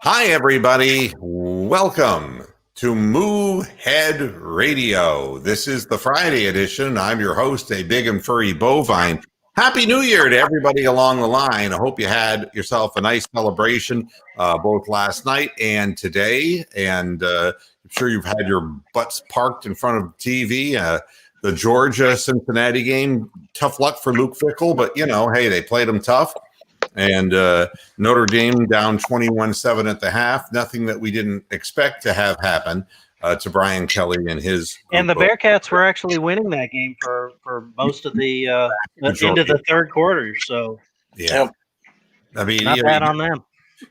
Hi, everybody. Welcome to Moo Head Radio. This is the Friday edition. I'm your host, a big and furry bovine. Happy New Year to everybody along the line. I hope you had yourself a nice celebration both last night and today. And I'm sure you've had your butts parked in front of TV. The Georgia-Cincinnati game, tough luck for Luke Fickell, but, hey, they played them tough. And Notre Dame down 21-7 at the half. Nothing that we didn't expect to have happen to Brian Kelly and his. And the Bearcats were actually winning that game for most of the into the third quarter. So yeah, I mean, not bad on them.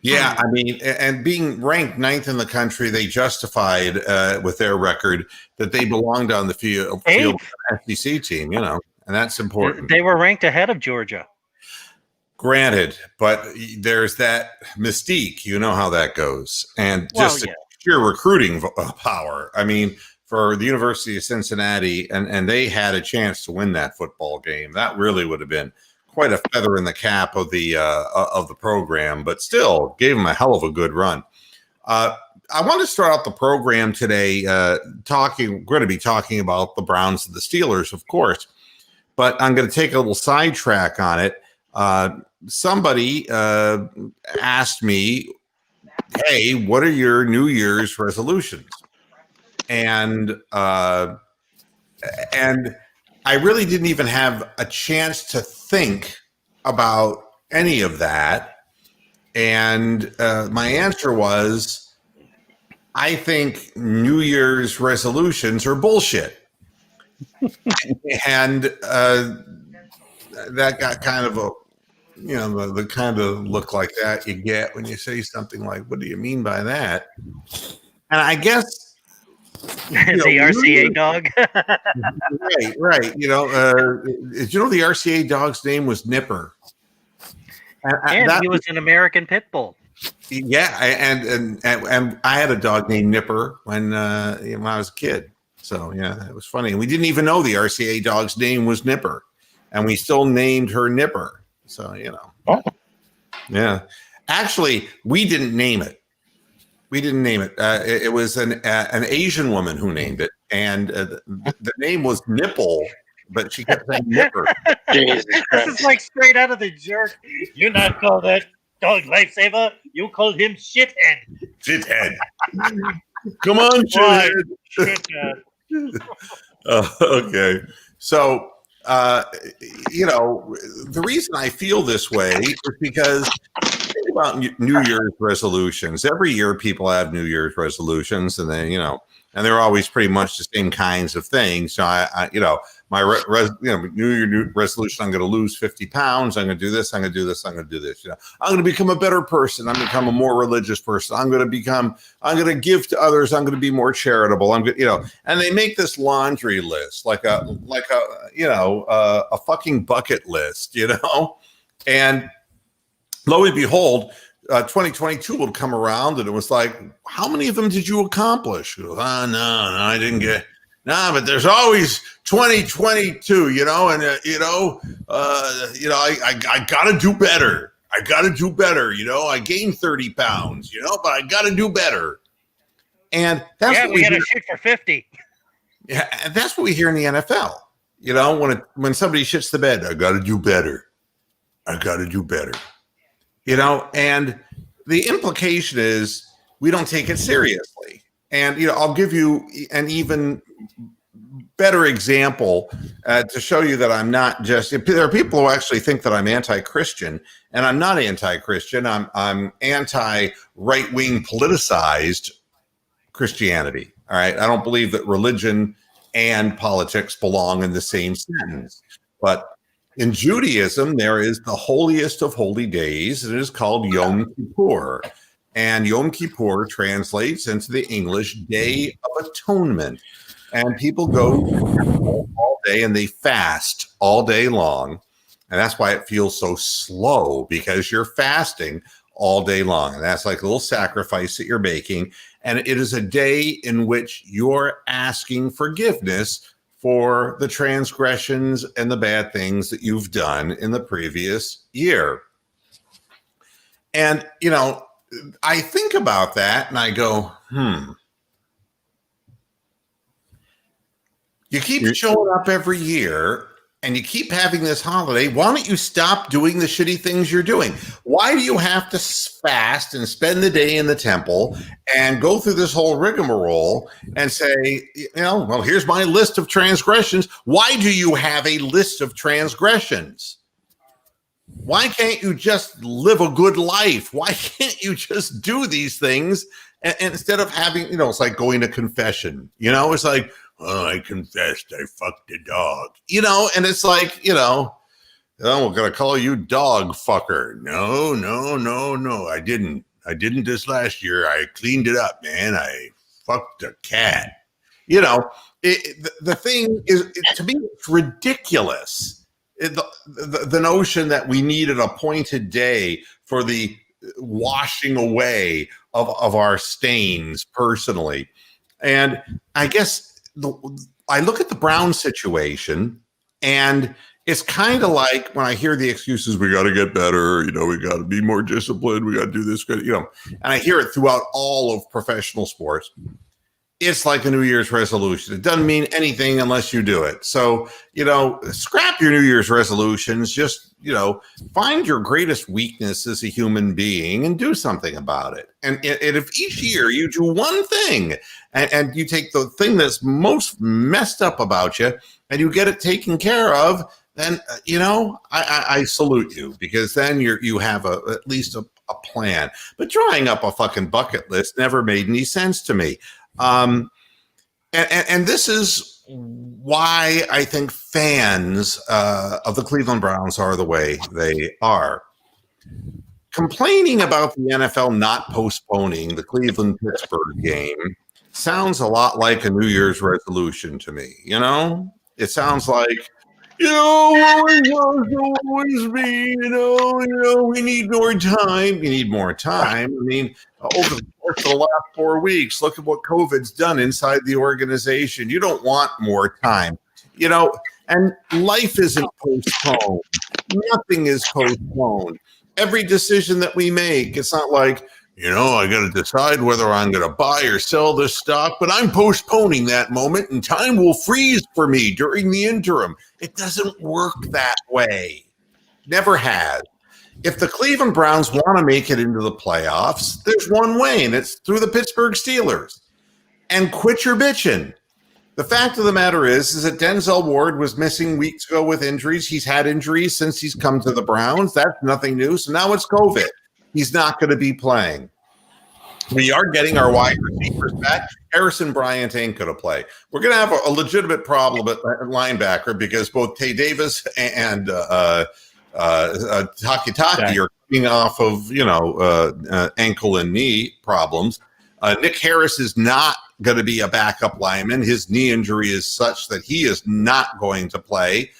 Yeah, I mean, and being ranked ninth in the country, they justified with their record that they belonged on the field SEC team. And that's important. They were ranked ahead of Georgia. Granted, but there's that mystique. You know how that goes. And just sheer recruiting power. I mean, for the University of Cincinnati, and they had a chance to win that football game. That really would have been quite a feather in the cap of the program, but still gave them a hell of a good run. I want to start out the program today we're going to be talking about the Browns and the Steelers, of course, but I'm going to take a little sidetrack on it. Somebody asked me, hey, what are your New Year's resolutions? And I really didn't even have a chance to think about any of that. And my answer was, I think New Year's resolutions are bullshit. And that got kind of the kind of look like that you get when you say something like, what do you mean by that? And I guess the RCA dog. right. Did you know the RCA dog's name was Nipper? And he was an American pit bull. Yeah, and I had a dog named Nipper when I was a kid. So yeah, it was funny. And we didn't even know the RCA dog's name was Nipper, and we still named her Nipper. So yeah. Actually, we didn't name it. It was an Asian woman who named it, and the name was Nipple, but she kept saying Nipper. This is like straight out of The Jerk. You not call that dog Lifesaver? You called him Shithead. Shithead. Come on, Shithead. Okay. So, the reason I feel this way is because think about New Year's resolutions. Every year people have New Year's resolutions, and then, and they're always pretty much the same kinds of things. So my New Year resolution, I'm going to lose 50 pounds. I'm going to do this. I'm going to do this. I'm going to do this. I'm going to become a better person. I'm going to become a more religious person. I'm going to give to others. I'm going to be more charitable. I'm going, and they make this laundry list like a fucking bucket list, and lo and behold, 2022 will come around, and it was like, how many of them did you accomplish? You go, no, I didn't get. Nah, but there's always 2022, and I got to do better. I gained 30 pounds, but I got to do better. And that's what we got to shoot for 50. Yeah, and that's what we hear in the NFL. When somebody shits the bed, I got to do better. And the implication is we don't take it seriously. And, I'll give you an even better example to show you that I'm not just, there are people who actually think that I'm anti-Christian, and I'm not anti-Christian. I'm anti-right-wing politicized Christianity. All right. I don't believe that religion and politics belong in the same sentence. But in Judaism, there is the holiest of holy days. It is called Yom Kippur. And Yom Kippur translates into the English Day of Atonement. And people go all day and they fast all day long. And that's why it feels so slow, because you're fasting all day long. And that's like a little sacrifice that you're making. And it is a day in which you're asking forgiveness for the transgressions and the bad things that you've done in the previous year. And, I think about that and I go, you keep showing up every year and you keep having this holiday. Why don't you stop doing the shitty things you're doing? Why do you have to fast and spend the day in the temple and go through this whole rigmarole and say, well, here's my list of transgressions. Why do you have a list of transgressions? Why can't you just live a good life? Why can't you just do these things and instead of having, it's like going to confession, it's like, oh, I confessed, I fucked a dog, and it's like, oh, we're going to call you dog fucker. No, I didn't this last year. I cleaned it up, man. I fucked a cat. The thing is, to me, it's ridiculous. The notion that we need an appointed day for the washing away of our stains personally. And I guess I look at the Brown situation and it's kind of like when I hear the excuses, we got to get better, we got to be more disciplined, we got to do this, and I hear it throughout all of professional sports. It's like a New Year's resolution. It doesn't mean anything unless you do it. So, scrap your New Year's resolutions. Just, find your greatest weakness as a human being and do something about it. And if each year you do one thing and you take the thing that's most messed up about you and you get it taken care of, then, I salute you, because then you have at least a plan. But drawing up a fucking bucket list never made any sense to me. And this is why I think fans of the Cleveland Browns are the way they are. Complaining about the NFL not postponing the Cleveland-Pittsburgh game sounds a lot like a New Year's resolution to me. It sounds like, always be, we need more time. You need more time. I mean, over the course of the last 4 weeks, look at what COVID's done inside the organization. You don't want more time, and life isn't postponed. Nothing is postponed. Every decision that we make, it's not like, I got to decide whether I'm going to buy or sell this stock, but I'm postponing that moment and time will freeze for me during the interim. It doesn't work that way. Never has. If the Cleveland Browns want to make it into the playoffs, there's one way, and it's through the Pittsburgh Steelers. And quit your bitching. The fact of the matter is that Denzel Ward was missing weeks ago with injuries. He's had injuries since he's come to the Browns. That's nothing new. So now it's COVID. He's not going to be playing. We are getting our wide receivers back. Harrison Bryant ain't going to play. We're going to have a legitimate problem at linebacker because both Tay Davis and Takitaki are coming off of, ankle and knee problems. Nick Harris is not going to be a backup lineman. His knee injury is such that he is not going to play.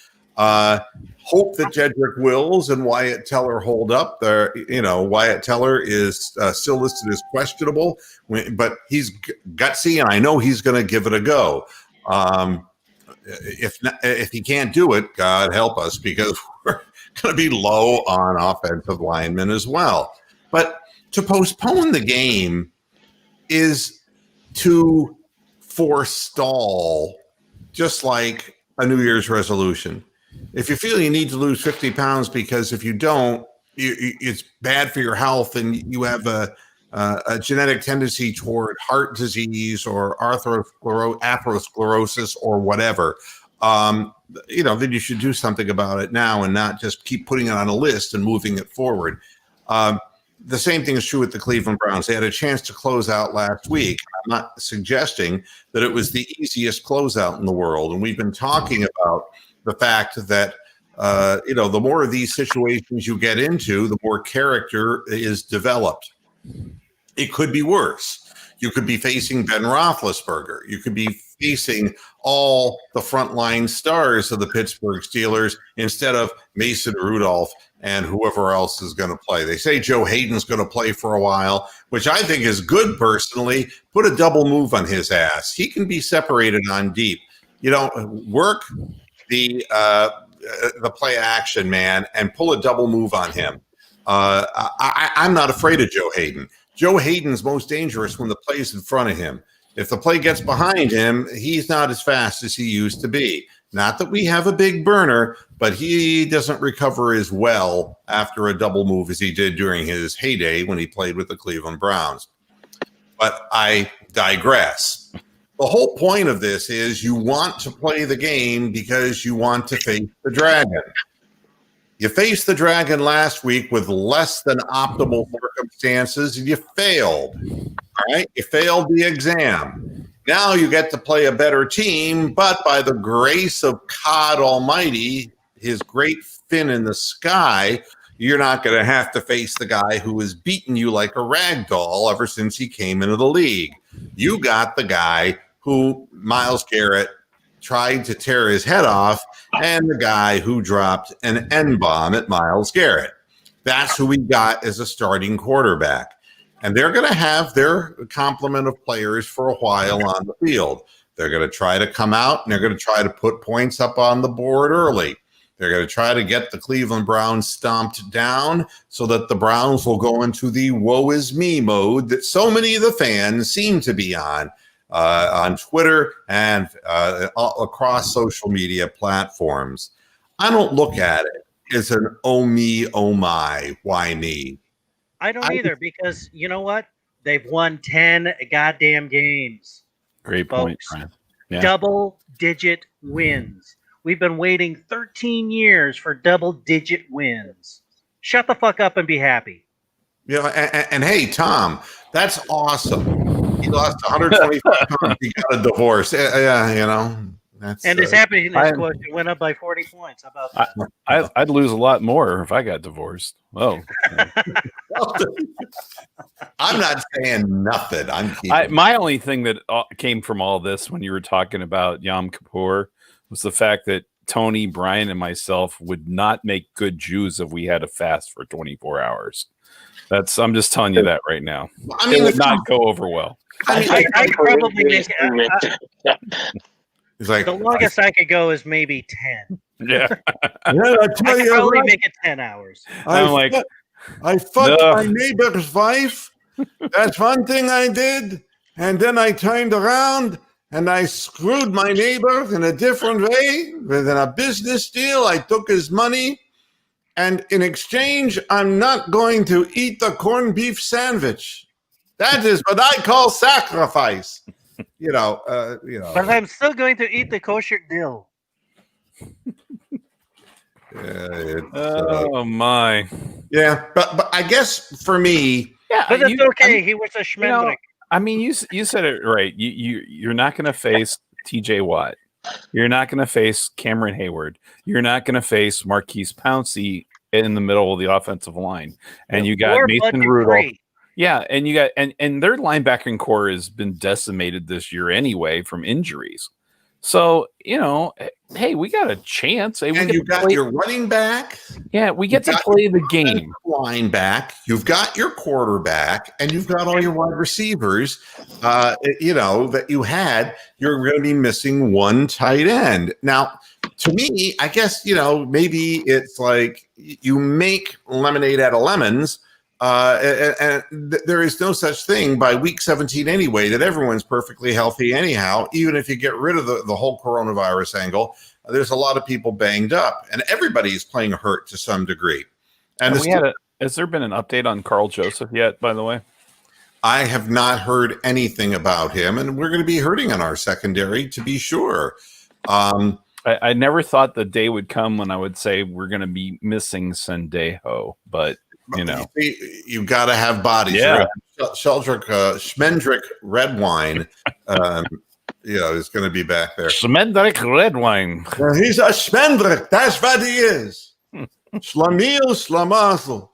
Hope that Jedrick Wills and Wyatt Teller hold up. There, Wyatt Teller is still listed as questionable, but he's gutsy, and I know he's going to give it a go. If he can't do it, God help us, because we're going to be low on offensive linemen as well. But to postpone the game is to forestall, just like a New Year's resolution. If you feel you need to lose 50 pounds because if you don't, it's bad for your health and you have a genetic tendency toward heart disease or atherosclerosis or whatever, then you should do something about it now and not just keep putting it on a list and moving it forward. The same thing is true with the Cleveland Browns. They had a chance to close out last week. I'm not suggesting that it was the easiest closeout in the world. And we've been talking about the fact that, the more of these situations you get into, the more character is developed. It could be worse. You could be facing Ben Roethlisberger. You could be facing all the frontline stars of the Pittsburgh Steelers instead of Mason Rudolph and whoever else is going to play. They say Joe Hayden's going to play for a while, which I think is good personally. Put a double move on his ass. He can be separated on deep. Work the play action, man, and pull a double move on him. I'm not afraid of Joe Hayden. Joe Hayden's most dangerous when the play's in front of him. If the play gets behind him, he's not as fast as he used to be. Not that we have a big burner, but he doesn't recover as well after a double move as he did during his heyday when he played with the Cleveland Browns. But I digress. The whole point of this is you want to play the game because you want to face the dragon. You faced the dragon last week with less than optimal circumstances, and you failed. All right? You failed the exam. Now you get to play a better team, but by the grace of God Almighty, his great fin in the sky, you're not going to have to face the guy who has beaten you like a rag doll ever since he came into the league. You got the guy who, Myles Garrett, tried to tear his head off, and the guy who dropped an N-bomb at Myles Garrett. That's who we got as a starting quarterback. And they're going to have their complement of players for a while on the field. They're going to try to come out, and they're going to try to put points up on the board early. They're going to try to get the Cleveland Browns stomped down so that the Browns will go into the woe is me mode that so many of the fans seem to be on Twitter and across social media platforms. I don't look at it as an oh me, oh my, why me? I don't either, because you know what? They've won 10 goddamn games. Great point, Brian. Yeah. Double-digit wins. We've been waiting 13 years for double-digit wins. Shut the fuck up and be happy. Yeah, and hey, Tom, that's awesome. He lost 125 pounds. He got a divorce. Yeah, you know. That's, and his happiness quotient went up by 40 points. How about that? I'd lose a lot more if I got divorced. Oh. I'm not saying nothing. My only thing that came from all this when you were talking about Yom Kippur was the fact that Tony, Brian, and myself would not make good Jews if we had to fast for 24 hours. I'm just telling you that right now. I mean, it would not go over well. I probably make It's like the longest I could go is maybe 10. Yeah. I could probably make it 10 hours. I fucked my neighbor's wife. That's one thing I did. And then I turned around and I screwed my neighbor in a different way. Within a business deal, I took his money. And in exchange, I'm not going to eat the corned beef sandwich. That is what I call sacrifice. But I'm still going to eat the kosher dill. Oh my! Yeah, but I guess for me, but it's okay. He was a schmendrick. I mean, you said it right. You're not going to face T.J. Watt. You're not going to face Cameron Hayward. You're not going to face Marquise Pouncey in the middle of the offensive line, and you got Mason Rudolph. Yeah, and you got and their linebacking core has been decimated this year anyway from injuries. So, hey, we got a chance. And you got your running back. Yeah, we get to play the game. Lineback, you've got your quarterback, and you've got all your wide receivers, that you had. You're going to be missing one tight end. Now, to me, I guess, maybe it's like you make lemonade out of lemons. And there is no such thing by week 17 anyway, that everyone's perfectly healthy anyhow. Even if you get rid of the whole coronavirus angle, there's a lot of people banged up, and everybody's playing hurt to some degree. And has there been an update on Carl Joseph yet, by the way? I have not heard anything about him, and we're going to be hurting on our secondary, to be sure. I never thought the day would come when I would say we're going to be missing Sendejo, but you got to have bodies. Yeah. Schmendrick red wine, is going to be back there. Schmendrick red wine. He's a Schmendrick. That's what he is. Schlemiel, Schlamazel.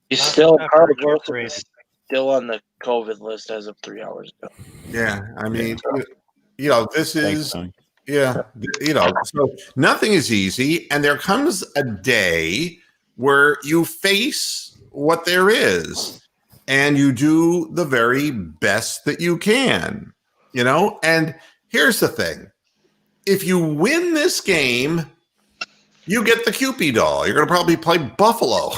He's still still on the COVID list as of 3 hours ago. Yeah, I mean, this is. So nothing is easy, and there comes a day where you face what there is and you do the very best that you can, and here's the thing. If you win this game, you get the Cupid doll. You're going to probably play Buffalo.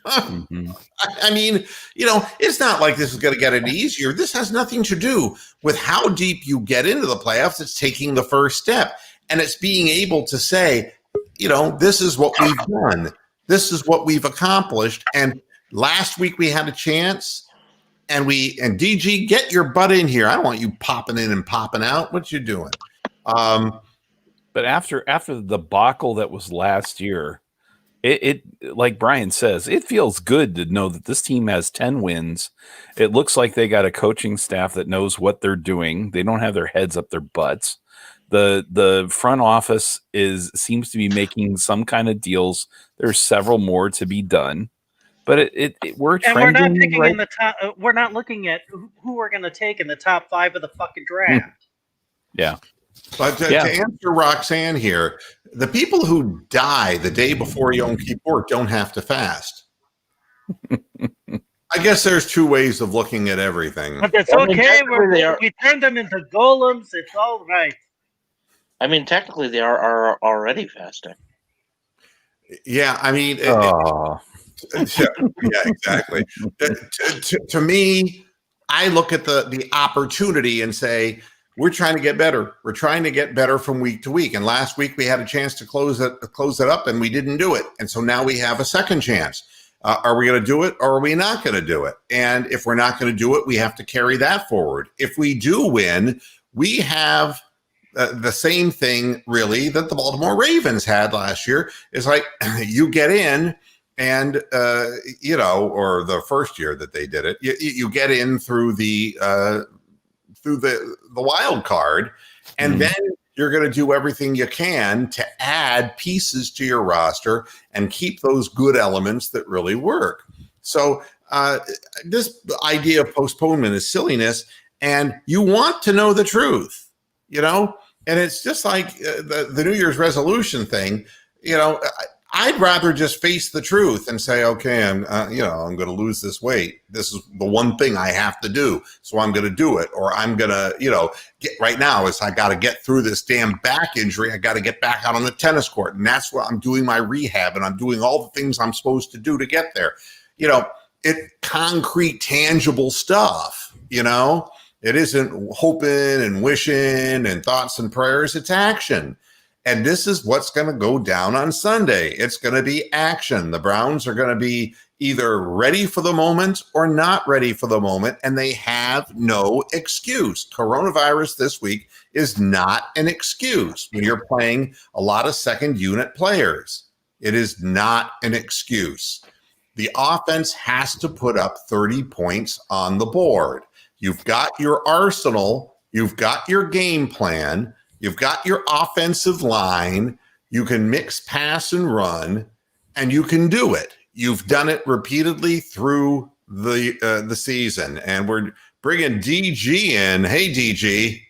Mhm. I mean, it's not like this is going to get any easier. This has nothing to do with how deep you get into the playoffs. It's taking the first step, and it's being able to say, this is what we've done. This is what we've accomplished. And last week we had a chance, and DG, get your butt in here. I don't want you popping in and popping out. What you doing? But after the debacle that was last year, it like Brian says, it feels good to know that this team has 10 wins. It looks like they got a coaching staff that knows what they're doing. They don't have their heads up their butts. The front office seems to be making some kind of deals. There's several more to be done, but we're trending. And we're not picking right. in the top. We're not looking at who we're going to take in the top 5 of the fucking draft. Yeah. But to answer Roxanne here, the people who die the day before Yom Kippur don't have to fast. I guess there's 2 ways of looking at everything. But that's okay. We turned them into golems. It's all right. I mean, technically, they are already fasting. Yeah, I mean, yeah, exactly. To me, I look at the opportunity and say, we're trying to get better. We're trying to get better from week to week. And last week we had a chance to close it up, and we didn't do it. And so now we have a second chance. Are we going to do it, or are we not going to do it? And if we're not going to do it, we have to carry that forward. If we do win, we have the same thing, really, that the Baltimore Ravens had last year. Is like you get in, and or the first year that they did it, you get in through the wild card, and then you're going to do everything you can to add pieces to your roster and keep those good elements that really work. So this idea of postponement is silliness, and you want to know the truth, and it's just like the New Year's resolution thing. I'd rather just face the truth and say, okay, I'm going to lose this weight. This is the one thing I have to do. So I'm going to do it. Or I'm going to, get right now is I got to get through this damn back injury. I got to get back out on the tennis court. And that's what I'm doing my rehab, and I'm doing all the things I'm supposed to do to get there. It concrete, tangible stuff, it isn't hoping and wishing and thoughts and prayers. It's action. And this is what's going to go down on Sunday. It's going to be action. The Browns are going to be either ready for the moment or not ready for the moment, and they have no excuse. Coronavirus this week is not an excuse when you're playing a lot of second unit players. It is not an excuse. The offense has to put up 30 points on the board. You've got your arsenal. You've got your game plan. You've got your offensive line. You can mix, pass, and run, and you can do it. You've done it repeatedly through the season, and we're bringing DG in. Hey, DG.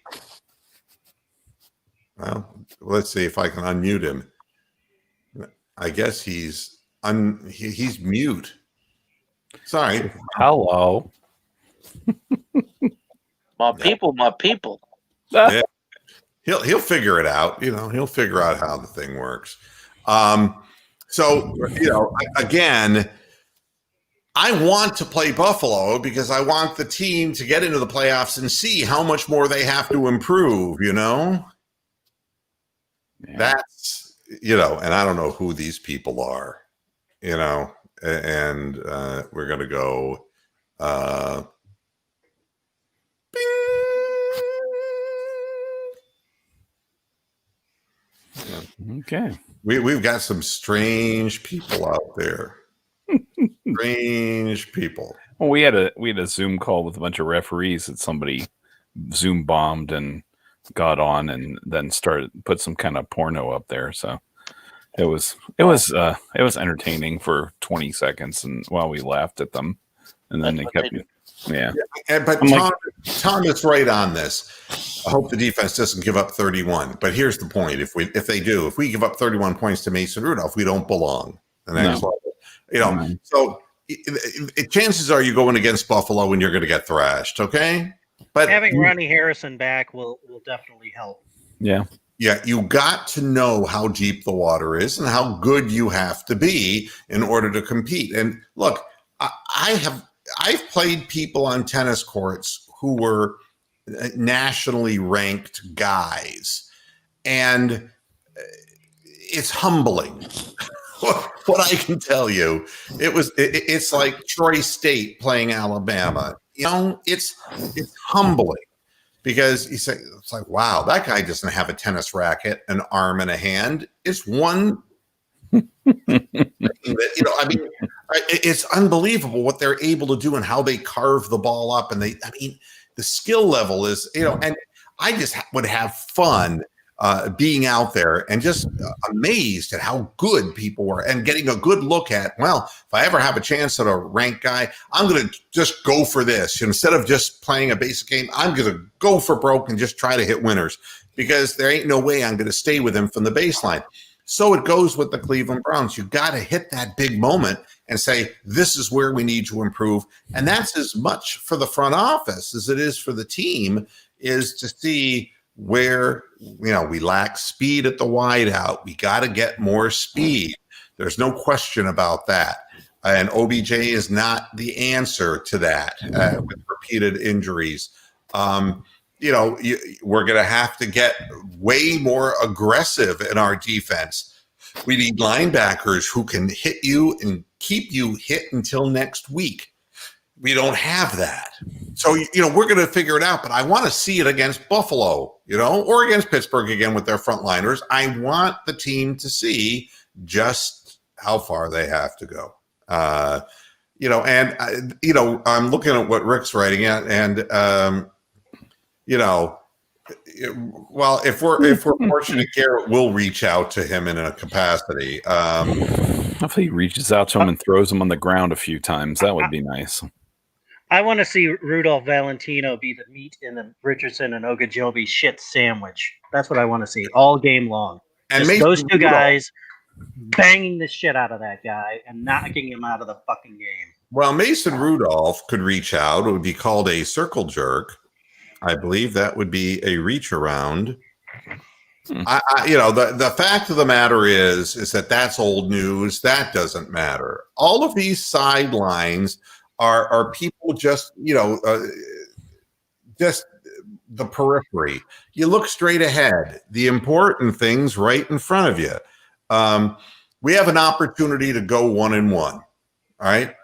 Well, let's see if I can unmute him. I guess he's mute. Sorry. Hello. My people. Yeah. He'll figure it out. He'll figure out how the thing works. So, again, I want to play Buffalo because I want the team to get into the playoffs and see how much more they have to improve, Yeah. That's, and I don't know who these people are, and we're going to go, Okay. We've got some strange people out there. Strange people. Well, we had a Zoom call with a bunch of referees that somebody Zoom bombed and got on and then put some kind of porno up there. So it was entertaining for 20 seconds, and while we laughed at them, and then they kept. Yeah. But Tom is right on this. I hope the defense doesn't give up 31. But here's the point: if we give up 31 points to Mason Rudolph, we don't belong. The next level, So chances are you're going against Buffalo and you're going to get thrashed. Okay, but having Ronnie Harrison back will definitely help. Yeah. Yeah, you got to know how deep the water is and how good you have to be in order to compete. And look, I've played people on tennis courts who were nationally ranked guys, and it's humbling. What I can tell you, it's like Troy State playing Alabama. It's humbling. Because it's like, wow, that guy doesn't have a tennis racket, an arm, and a hand. It's one. It's unbelievable what they're able to do and how they carve the ball up. And the skill level is, and I just would have fun being out there and just amazed at how good people were and getting a good look at, well, if I ever have a chance at a ranked guy, I'm going to just go for this. Instead of just playing a basic game, I'm going to go for broke and just try to hit winners because there ain't no way I'm going to stay with him from the baseline. So it goes with the Cleveland Browns. You got to hit that big moment and say, this is where we need to improve. And that's as much for the front office as it is for the team, is to see where, we lack speed at the wide out. We got to get more speed. There's no question about that. And OBJ is not the answer to that with repeated injuries. We're going to have to get way more aggressive in our defense. We need linebackers who can hit you and keep you hit until next week. We don't have that. So, we're going to figure it out, but I want to see it against Buffalo, or against Pittsburgh again with their frontliners. I want the team to see just how far they have to go. I'm looking at what Rick's writing at, and, well, if we're fortunate, Garrett will reach out to him in a capacity. Hopefully he reaches out to him and throws him on the ground a few times. That would be nice. I want to see Rudolph Valentino be the meat in the Richardson and Ogunjobi shit sandwich. That's what I want to see all game long. And just those two guys banging the shit out of that guy and knocking him out of the fucking game. Well, Mason Rudolph could reach out. It would be called a circle jerk. I believe that would be a reach around. The fact of the matter is that that's old news. That doesn't matter. All of these sidelines are people just just the periphery. You look straight ahead. The important things right in front of you. We have an opportunity to go 1-1. All right.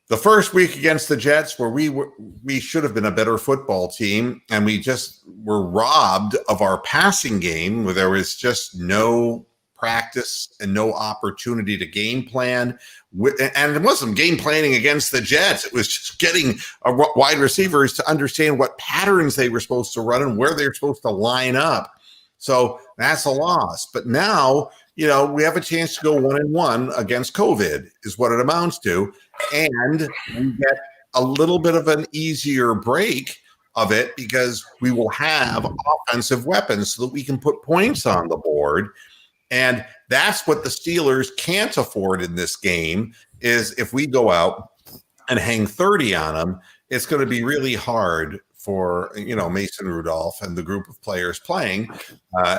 The first week against the Jets, where we should have been a better football team, and we just were robbed of our passing game, where there was just no practice and no opportunity to game plan. And it wasn't game planning against the Jets. It was just getting wide receivers to understand what patterns they were supposed to run and where they were supposed to line up. So that's a loss. But now, we have a chance to go 1-1 against COVID is what it amounts to. And we get a little bit of an easier break of it because we will have offensive weapons so that we can put points on the board. And that's what the Steelers can't afford in this game, is if we go out and hang 30 on them, it's going to be really hard for, Mason Rudolph and the group of players playing.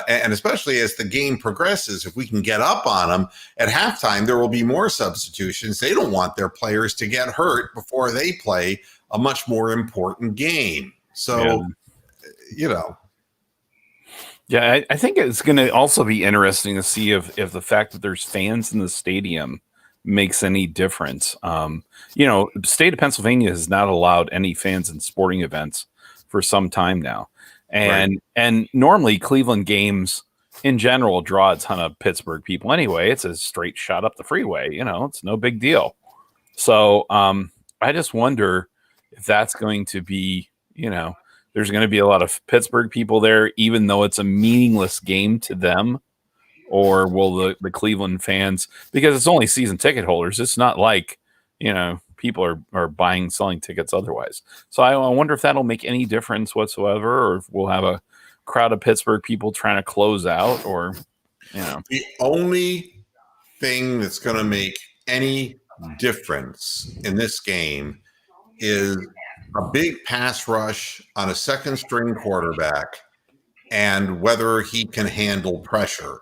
And especially as the game progresses, if we can get up on them at halftime, there will be more substitutions. They don't want their players to get hurt before they play a much more important game. So, Yeah, I think it's going to also be interesting to see if the fact that there's fans in the stadium makes any difference. The state of Pennsylvania has not allowed any fans in sporting events for some time now. And normally Cleveland games in general draw a ton of Pittsburgh people anyway. It's a straight shot up the freeway, it's no big deal. So I just wonder if that's going to be, there's going to be a lot of Pittsburgh people there, even though it's a meaningless game to them, or will the Cleveland fans, because it's only season ticket holders. It's not like, people are buying, selling tickets otherwise. So I wonder if that'll make any difference whatsoever, or if we'll have a crowd of Pittsburgh people trying to close out, or, The only thing that's going to make any difference in this game is a big pass rush on a second string quarterback and whether he can handle pressure.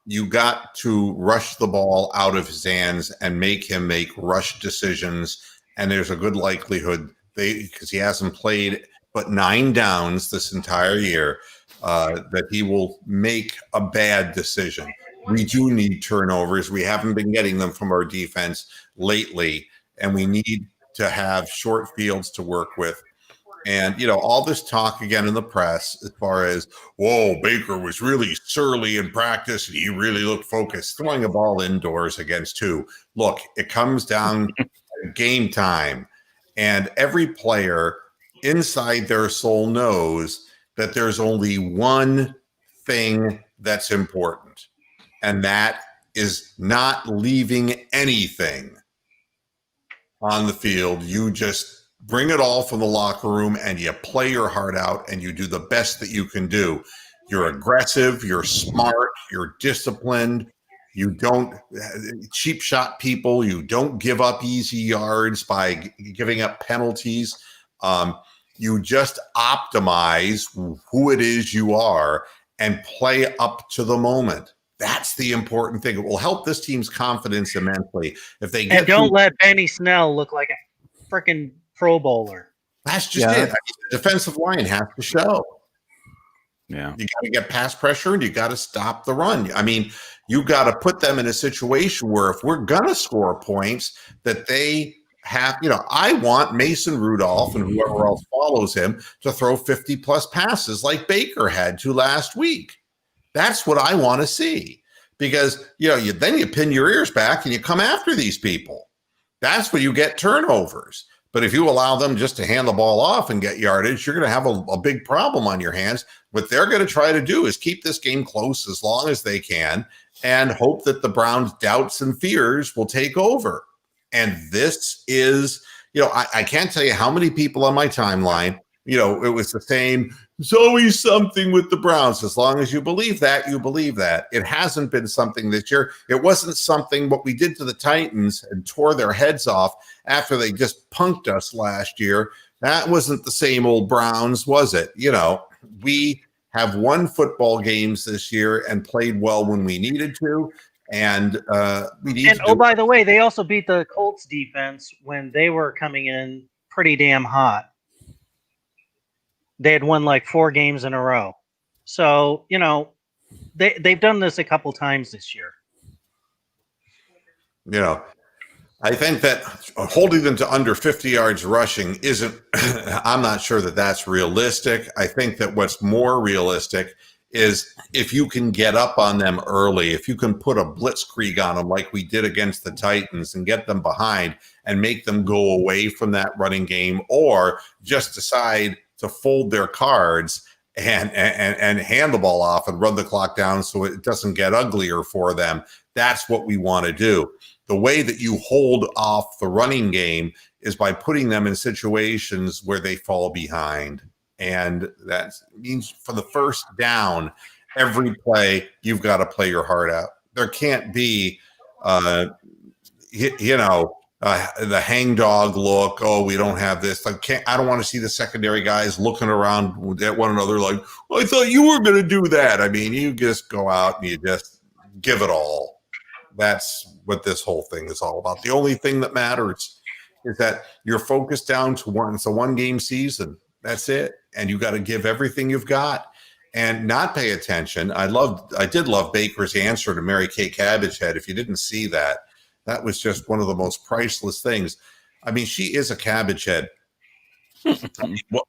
You got to rush the ball out of his hands and make him make rush decisions. And there's a good likelihood because he hasn't played but 9 downs this entire year, that he will make a bad decision. We do need turnovers. We haven't been getting them from our defense lately, and we need to have short fields to work with. And, all this talk again in the press as far as, whoa, Baker was really surly in practice and he really looked focused, throwing a ball indoors against who? Look, it comes down to game time. And every player inside their soul knows that there's only one thing that's important, and that is not leaving anything on the field. You just bring it all from the locker room and you play your heart out and you do the best that you can do. You're aggressive, you're smart, you're disciplined. You don't cheap shot people. You don't give up easy yards by giving up penalties. You just optimize who it is you are and play up to the moment. That's the important thing. It will help this team's confidence immensely if they get. And don't let Benny Snell look like a freaking Pro Bowler. That's just it. I mean, the defensive line has to show. Yeah, you got to get past pressure and you got to stop the run. I mean, you got to put them in a situation where if we're gonna score points, that they have. I want Mason Rudolph and whoever else follows him to throw 50+ passes like Baker had to last week. That's what I want to see, because then you pin your ears back and you come after these people. That's when you get turnovers. But if you allow them just to hand the ball off and get yardage, you're going to have a big problem on your hands. What they're going to try to do is keep this game close as long as they can and hope that the Browns' doubts and fears will take over. And this is, I can't tell you how many people on my timeline, it was the same. There's always something with the Browns. As long as you believe that, you believe that. It hasn't been something this year. It wasn't something what we did to the Titans and tore their heads off after they just punked us last year. That wasn't the same old Browns, was it? We have won football games this year and played well when we needed to. And we need and to by the way, they also beat the Colts defense when they were coming in pretty damn hot. They had won like 4 games in a row. So, they've done this a couple times this year. I think that holding them to under 50 yards rushing isn't, I'm not sure that that's realistic. I think that what's more realistic is if you can get up on them early, if you can put a blitzkrieg on them like we did against the Titans and get them behind and make them go away from that running game, or just decide to fold their cards and hand the ball off and run the clock down so it doesn't get uglier for them. That's what we want to do. The way that you hold off the running game is by putting them in situations where they fall behind. And that means for the first down, every play, you've got to play your heart out. There can't be, the hangdog look. Oh, we don't have this. I don't want to see the secondary guys looking around at one another like, well, I thought you were going to do that. I mean, you just go out and you just give it all. That's what this whole thing is all about. The only thing that matters is that you're focused down to one. It's a 1-game season. That's it. And you got to give everything you've got and not pay attention. I did love Baker's answer to Mary Kay Cabbagehead. If you didn't see that, that was just one of the most priceless things. I mean, she is a cabbage head.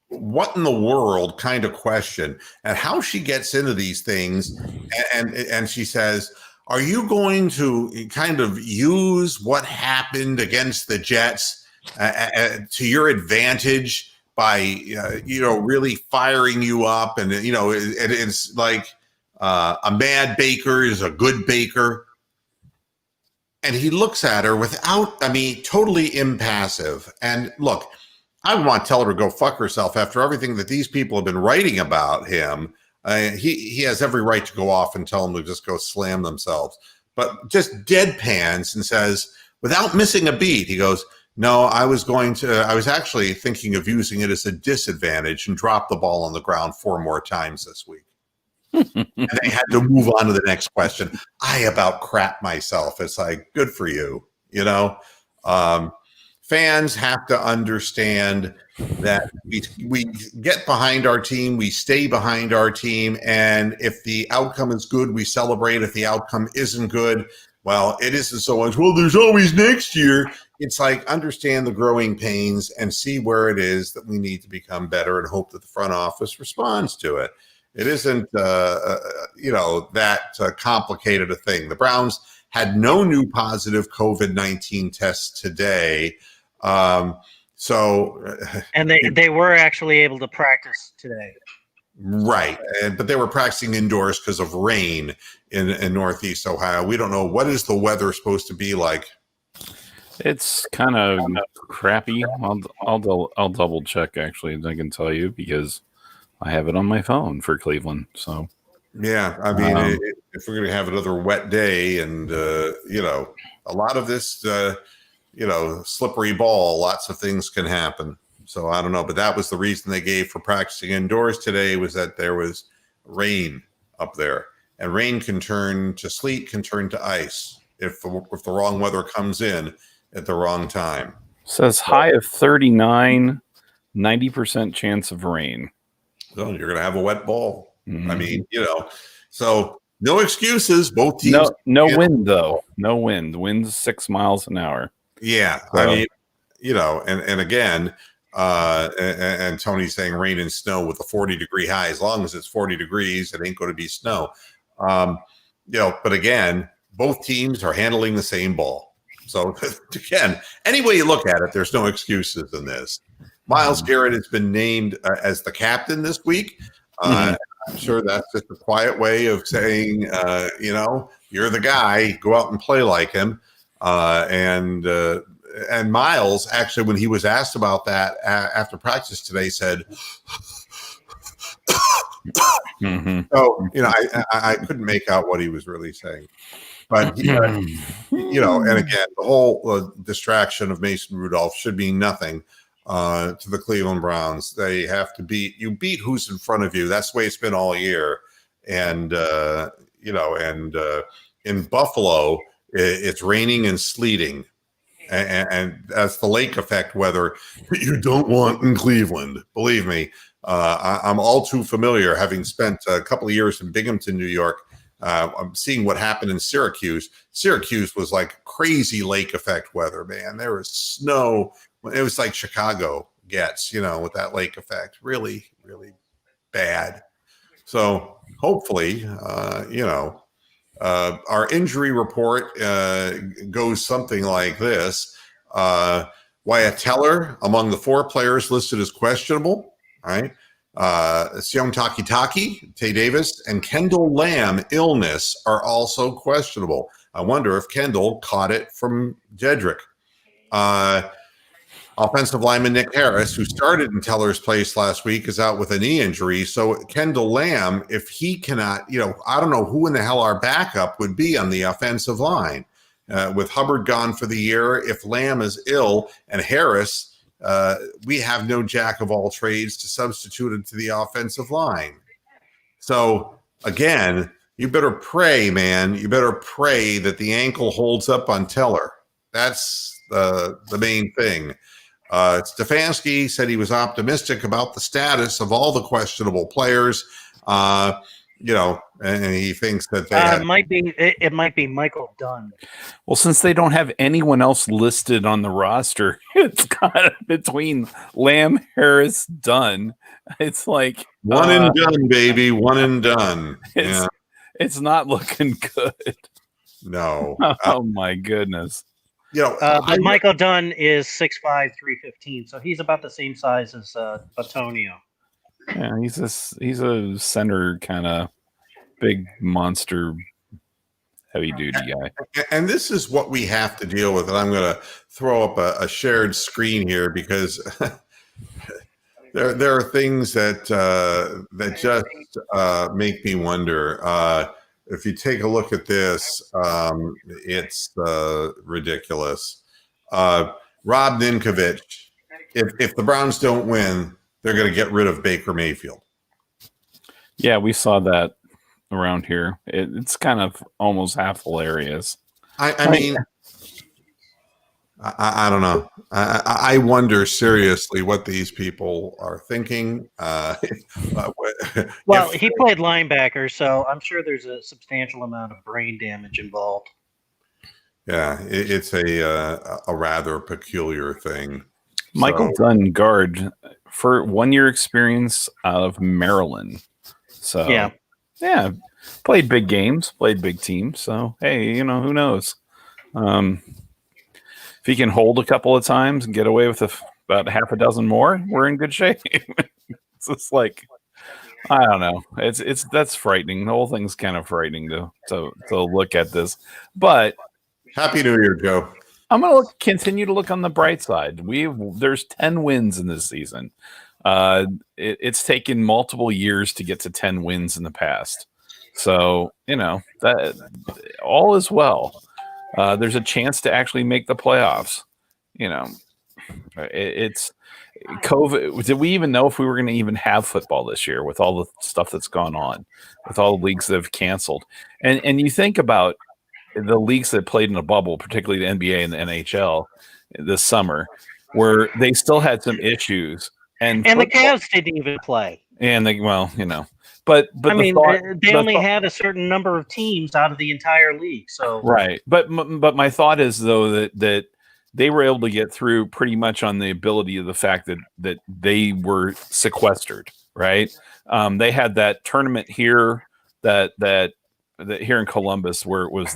What in the world kind of question? And how she gets into these things, and she says, are you going to kind of use what happened against the Jets to your advantage by, really firing you up? And, it's like a mad Baker is a good Baker. And he looks at her totally impassive. And look, I want to tell her to go fuck herself after everything that these people have been writing about him. He has every right to go off and tell them to just go slam themselves. But just deadpans and says, without missing a beat, he goes, No, I was actually thinking of using it as a disadvantage and drop the ball on the ground 4 more times this week. And they had to move on to the next question. I about crap myself. It's like, good for you. Fans have to understand that we get behind our team, we stay behind our team, and if the outcome is good, we celebrate. If the outcome isn't good, well, it isn't so much, well, there's always next year. It's like, understand the growing pains and see where it is that we need to become better and hope that the front office responds to it. It isn't, that complicated a thing. The Browns had no new positive COVID-19 tests today. And they were actually able to practice today. Right. But they were practicing indoors because of rain in Northeast Ohio. We don't know, what is the weather supposed to be like? It's kind of crappy. I'll double check, actually. I can tell you because I have it on my phone for Cleveland. So yeah, I mean, if we're going to have another wet day and a lot of this slippery ball, lots of things can happen. So I don't know, but that was the reason they gave for practicing indoors today, was that there was rain up there, and rain can turn to sleet, can turn to ice if the wrong weather comes in at the wrong time. Says high of 39, 90% chance of rain. So you're going to have a wet ball. Mm-hmm. I mean, so no excuses. Both teams. No wind though. No wind. The wind's 6 miles an hour. Yeah. So. I mean, and again, and Tony's saying rain and snow with a 40-degree high. As long as it's 40 degrees, it ain't going to be snow. But again, both teams are handling the same ball. So again, any way you look at it, there's no excuses in this. Myles Garrett has been named as the captain this week. I'm sure that's just a quiet way of saying, you're the guy, go out and play like him. And Myles, actually, when he was asked about that after practice today, said, so, I couldn't make out what he was really saying. But, and again, the whole distraction of Mason Rudolph should mean nothing to the Cleveland Browns. They have to beat who's in front of you. That's the way it's been all year. And, in Buffalo, it's raining and sleeting. And that's the lake effect weather you don't want in Cleveland. Believe me, I'm all too familiar, having spent a couple of years in Binghamton, New York. I'm seeing what happened in Syracuse. Syracuse was like crazy lake effect weather, man. There was snow. It was like Chicago gets, with that lake effect. Really, really bad. So hopefully, our injury report goes something like this. Wyatt Teller, among the 4 players listed as questionable, right? Sione Takitaki, Tay Davis, and Kendall Lamb illness are also questionable. I wonder if Kendall caught it from Jedrick. Offensive lineman Nick Harris, who started in Teller's place last week, is out with a knee injury. So Kendall Lamb, if he cannot, I don't know who in the hell our backup would be on the offensive line. With Hubbard gone for the year, if Lamb is ill and Harris, we have no jack of all trades to substitute into the offensive line. So again, you better pray, man. You better pray that the ankle holds up on Teller. That's the main thing. Stefanski said he was optimistic about the status of all the questionable players. And he thinks that it might be Michael Dunn. Well, since they don't have anyone else listed on the roster, it's kind of between Lamb, Harris, Dunn. It's like one and done, baby. One and done. It's not looking good. No. Oh my goodness. But Michael Dunn is 6'5", 315, so he's about the same size as Batonio. Yeah, he's a center kind of big monster, heavy duty guy. And this is what we have to deal with. And I'm going to throw up a shared screen here because there are things that just make me wonder. If you take a look at this, it's ridiculous. Rob Ninkovich, if the Browns don't win, they're going to get rid of Baker Mayfield. Yeah, we saw that around here. It's kind of almost half hilarious. I mean, I don't know. I wonder seriously what these people are thinking. Well, if- he played linebacker, so I'm sure there's a substantial amount of brain damage involved. yeah, it's a rather peculiar thing. Michael So- Dunn, guard, for 1 year experience out of Maryland. So yeah, played big games, played big teams. So hey, who knows? If he can hold a couple of times and get away with about half a dozen more, we're in good shape. It's just like, I don't know. That's frightening. The whole thing's kind of frightening to look at this. But Happy New Year, Joe. I'm going to continue to look on the bright side. There's 10 wins in this season. It's taken multiple years to get to 10 wins in the past. So, that all is well. There's a chance to actually make the playoffs. It's COVID. Did we even know if we were going to even have football this year with all the stuff that's gone on, with all the leagues that have canceled? And you think about the leagues that played in a bubble, particularly the NBA and the NHL this summer, where they still had some issues. And the Cavs didn't even play. And but I mean, they only had a certain number of teams out of the entire league. So right, but my thought is though that they were able to get through pretty much on the ability of the fact that they were sequestered. Right, they had that tournament here that here in Columbus where it was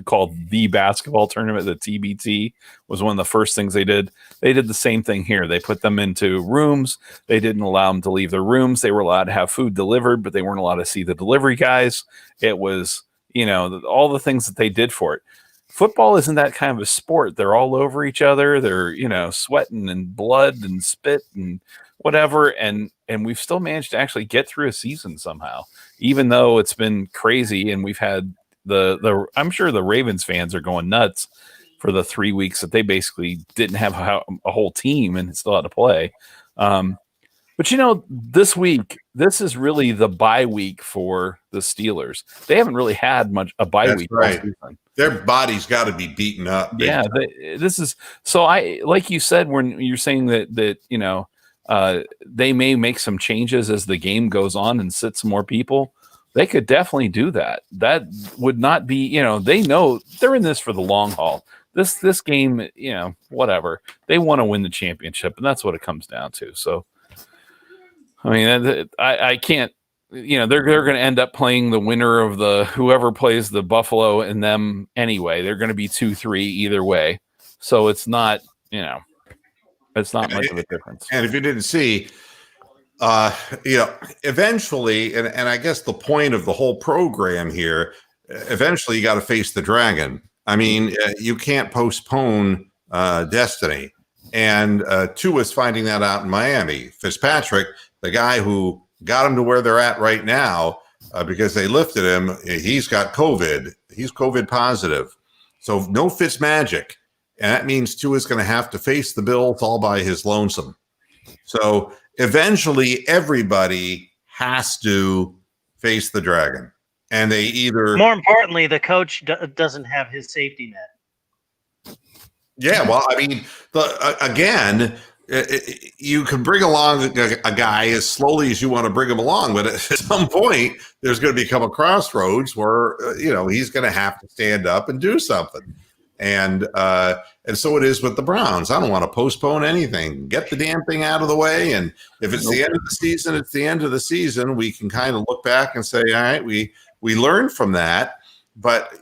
called the basketball tournament. The TBT was one of the first things they did. They did the same thing here. They put them into rooms. They didn't allow them to leave their rooms. They were allowed to have food delivered, but they weren't allowed to see the delivery guys. It was, all the things that they did for it. Football isn't that kind of a sport. They're all over each other. They're, sweating and blood and spit and whatever. And we've still managed to actually get through a season somehow, even though it's been crazy. And we've had I'm sure the Ravens fans are going nuts for the 3 weeks that they basically didn't have a whole team and still had to play. But this week, this is really the bye week for the Steelers. They haven't really had much a bye week. Right. Their body's got to be beaten up. Yeah, this is so. I like you said when you're saying that they may make some changes as the game goes on and sit some more people. They could definitely do that. That would not be, they know they're in this for the long haul. This game, whatever. They want to win the championship, and that's what it comes down to. So, I mean, I can't, they're going to end up playing the winner of whoever plays the Buffalo and them anyway. They're going to be 2-3 either way. So it's not, it's not much of a difference. And if you didn't see, eventually, and I guess the point of the whole program here, eventually you got to face the dragon. I mean, you can't postpone destiny. And Tua's finding that out in Miami. Fitzpatrick, the guy who got them to where they're at right now, because they lifted him, he's got COVID. He's COVID positive. So no Fitz magic. And that means Tua's going to have to face the Bills all by his lonesome. So eventually everybody has to face the dragon. And they either... More importantly, the coach doesn't have his safety net. Yeah, well, I mean, again, you can bring along a guy as slowly as you want to bring him along, but at some point, there's going to become a crossroads where he's going to have to stand up and do something, and so it is with the Browns. I don't want to postpone anything. Get the damn thing out of the way, and if it's the end of the season, it's the end of the season. We can kind of look back and say, all right, we learned from that, but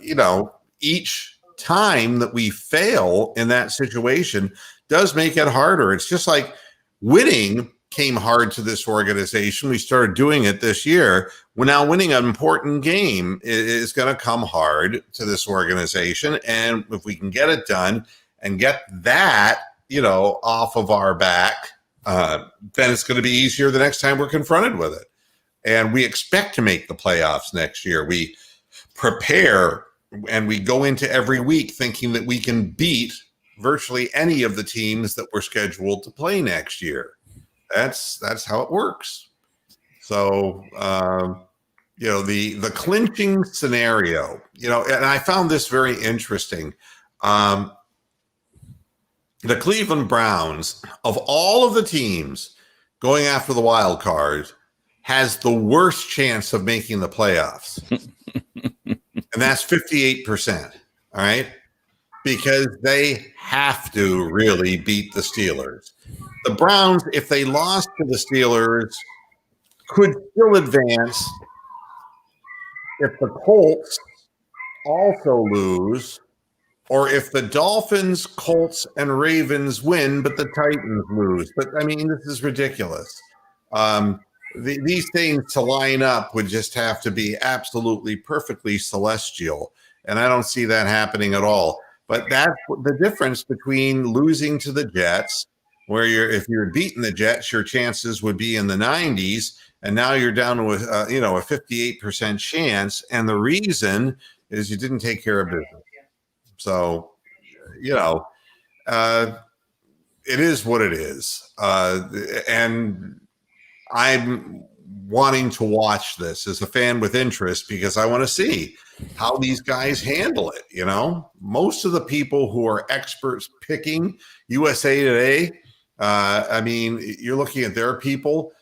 each time that we fail in that situation does make it harder. It's just like winning came hard to this organization. We started doing it this year. Well, now winning an important game is going to come hard to this organization. And if we can get it done and get that, off of our back, then it's going to be easier the next time we're confronted with it. And we expect to make the playoffs next year. We prepare and we go into every week thinking that we can beat virtually any of the teams that were scheduled to play next year. That's how it works. So, the clinching scenario, and I found this very interesting. The Cleveland Browns, of all of the teams going after the wild card, has the worst chance of making the playoffs. And that's 58%. All right. Because they have to really beat the Steelers. The Browns, if they lost to the Steelers, could still advance. If the Colts also lose, or if the Dolphins, Colts, and Ravens win, but the Titans lose. But, I mean, this is ridiculous. These things to line up would just have to be absolutely perfectly celestial, and I don't see that happening at all. But that's the difference between losing to the Jets, where if you're beating the Jets, your chances would be in the 90s, and now you're down to a 58% chance, and the reason is you didn't take care of business. So, it is what it is, and I'm wanting to watch this as a fan with interest because I want to see how these guys handle it. Most of the people who are experts picking USA Today, you're looking at their people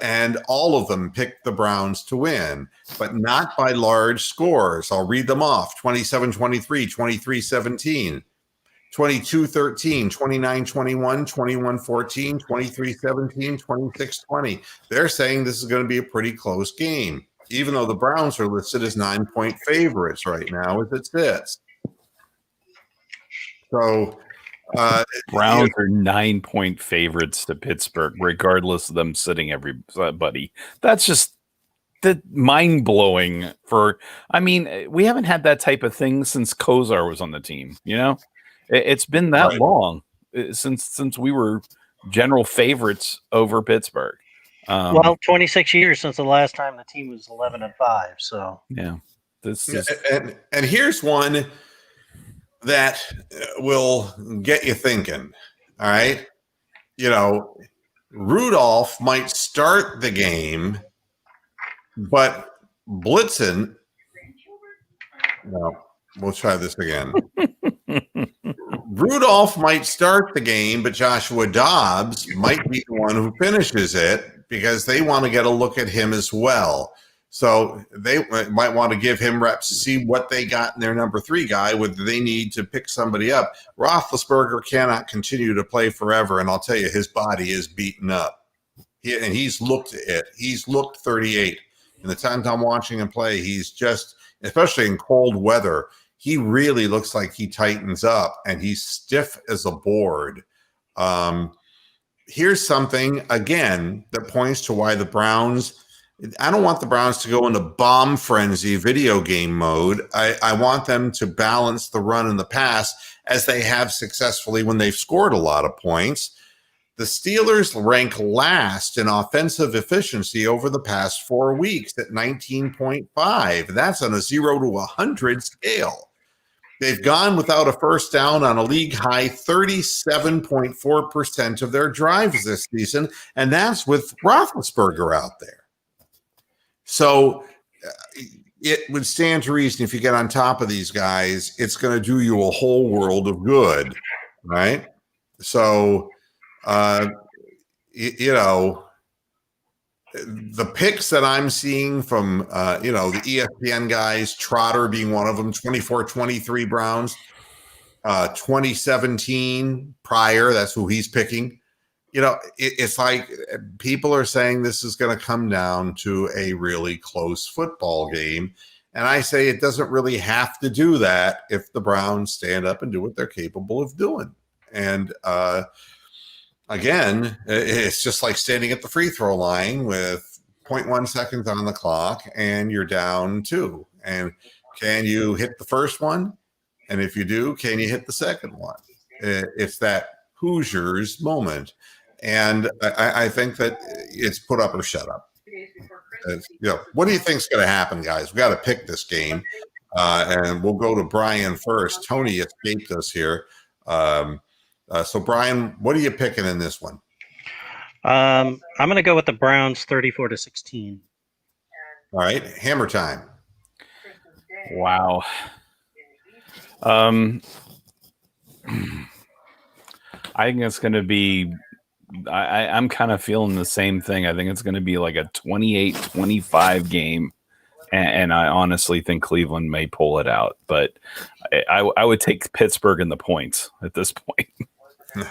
and all of them picked the Browns to win, but not by large scores. I'll read them off: 27-23, 23-17. 22-13, 29-21, 21-14, 23-17, 26-20. They're saying this is going to be a pretty close game, even though the Browns are listed as 9-point favorites right now as it sits. So Browns are 9-point favorites to Pittsburgh, regardless of them sitting everybody. That's just mind-blowing. We haven't had that type of thing since Kozar was on the team, It's been that long since we were general favorites over Pittsburgh. 26 years since the last time the team was 11-5. So yeah, and here's one that will get you thinking. All right, Rudolph might start the game, but Blitzen. No, we'll try this again. Rudolph might start the game, but Joshua Dobbs might be the one who finishes it because they want to get a look at him as well. So they might want to give him reps to see what they got in their number 3 guy, whether they need to pick somebody up. Roethlisberger cannot continue to play forever, and I'll tell you, his body is beaten up. He's looked it. He's looked 38. In the times I'm watching him play, he's just, especially in cold weather, he really looks like he tightens up, and he's stiff as a board. Here's something, again, that points to why the Browns – I don't want the Browns to go into bomb frenzy video game mode. I want them to balance the run and the pass as they have successfully when they've scored a lot of points. The Steelers rank last in offensive efficiency over the past 4 weeks at 19.5. That's on a 0 to 100 scale. They've gone without a first down on a league-high 37.4% of their drives this season, and that's with Roethlisberger out there. So it would stand to reason if you get on top of these guys, it's going to do you a whole world of good, right? So, the picks that I'm seeing from, the ESPN guys, Trotter being one of them, 24-23 Browns, 2017 Pryor, that's who he's picking. It's like people are saying this is going to come down to a really close football game. And I say it doesn't really have to do that if the Browns stand up and do what they're capable of doing. And, again, it's just like standing at the free throw line with 0.1 seconds on the clock and you're down 2. And can you hit the first one? And if you do, can you hit the second one? It's that Hoosiers moment. And I think that it's put up or shut up. What do you think is going to happen, guys? We got to pick this game. And we'll go to Brian first. Tony escaped us here. So, Brian, what are you picking in this one? I'm going to go with the Browns 34-16. All right, hammer time. Wow. I think it's going to be. I'm kind of feeling the same thing. I think it's going to be like a 28-25 game, and I honestly think Cleveland may pull it out. But I would take Pittsburgh in the points at this point.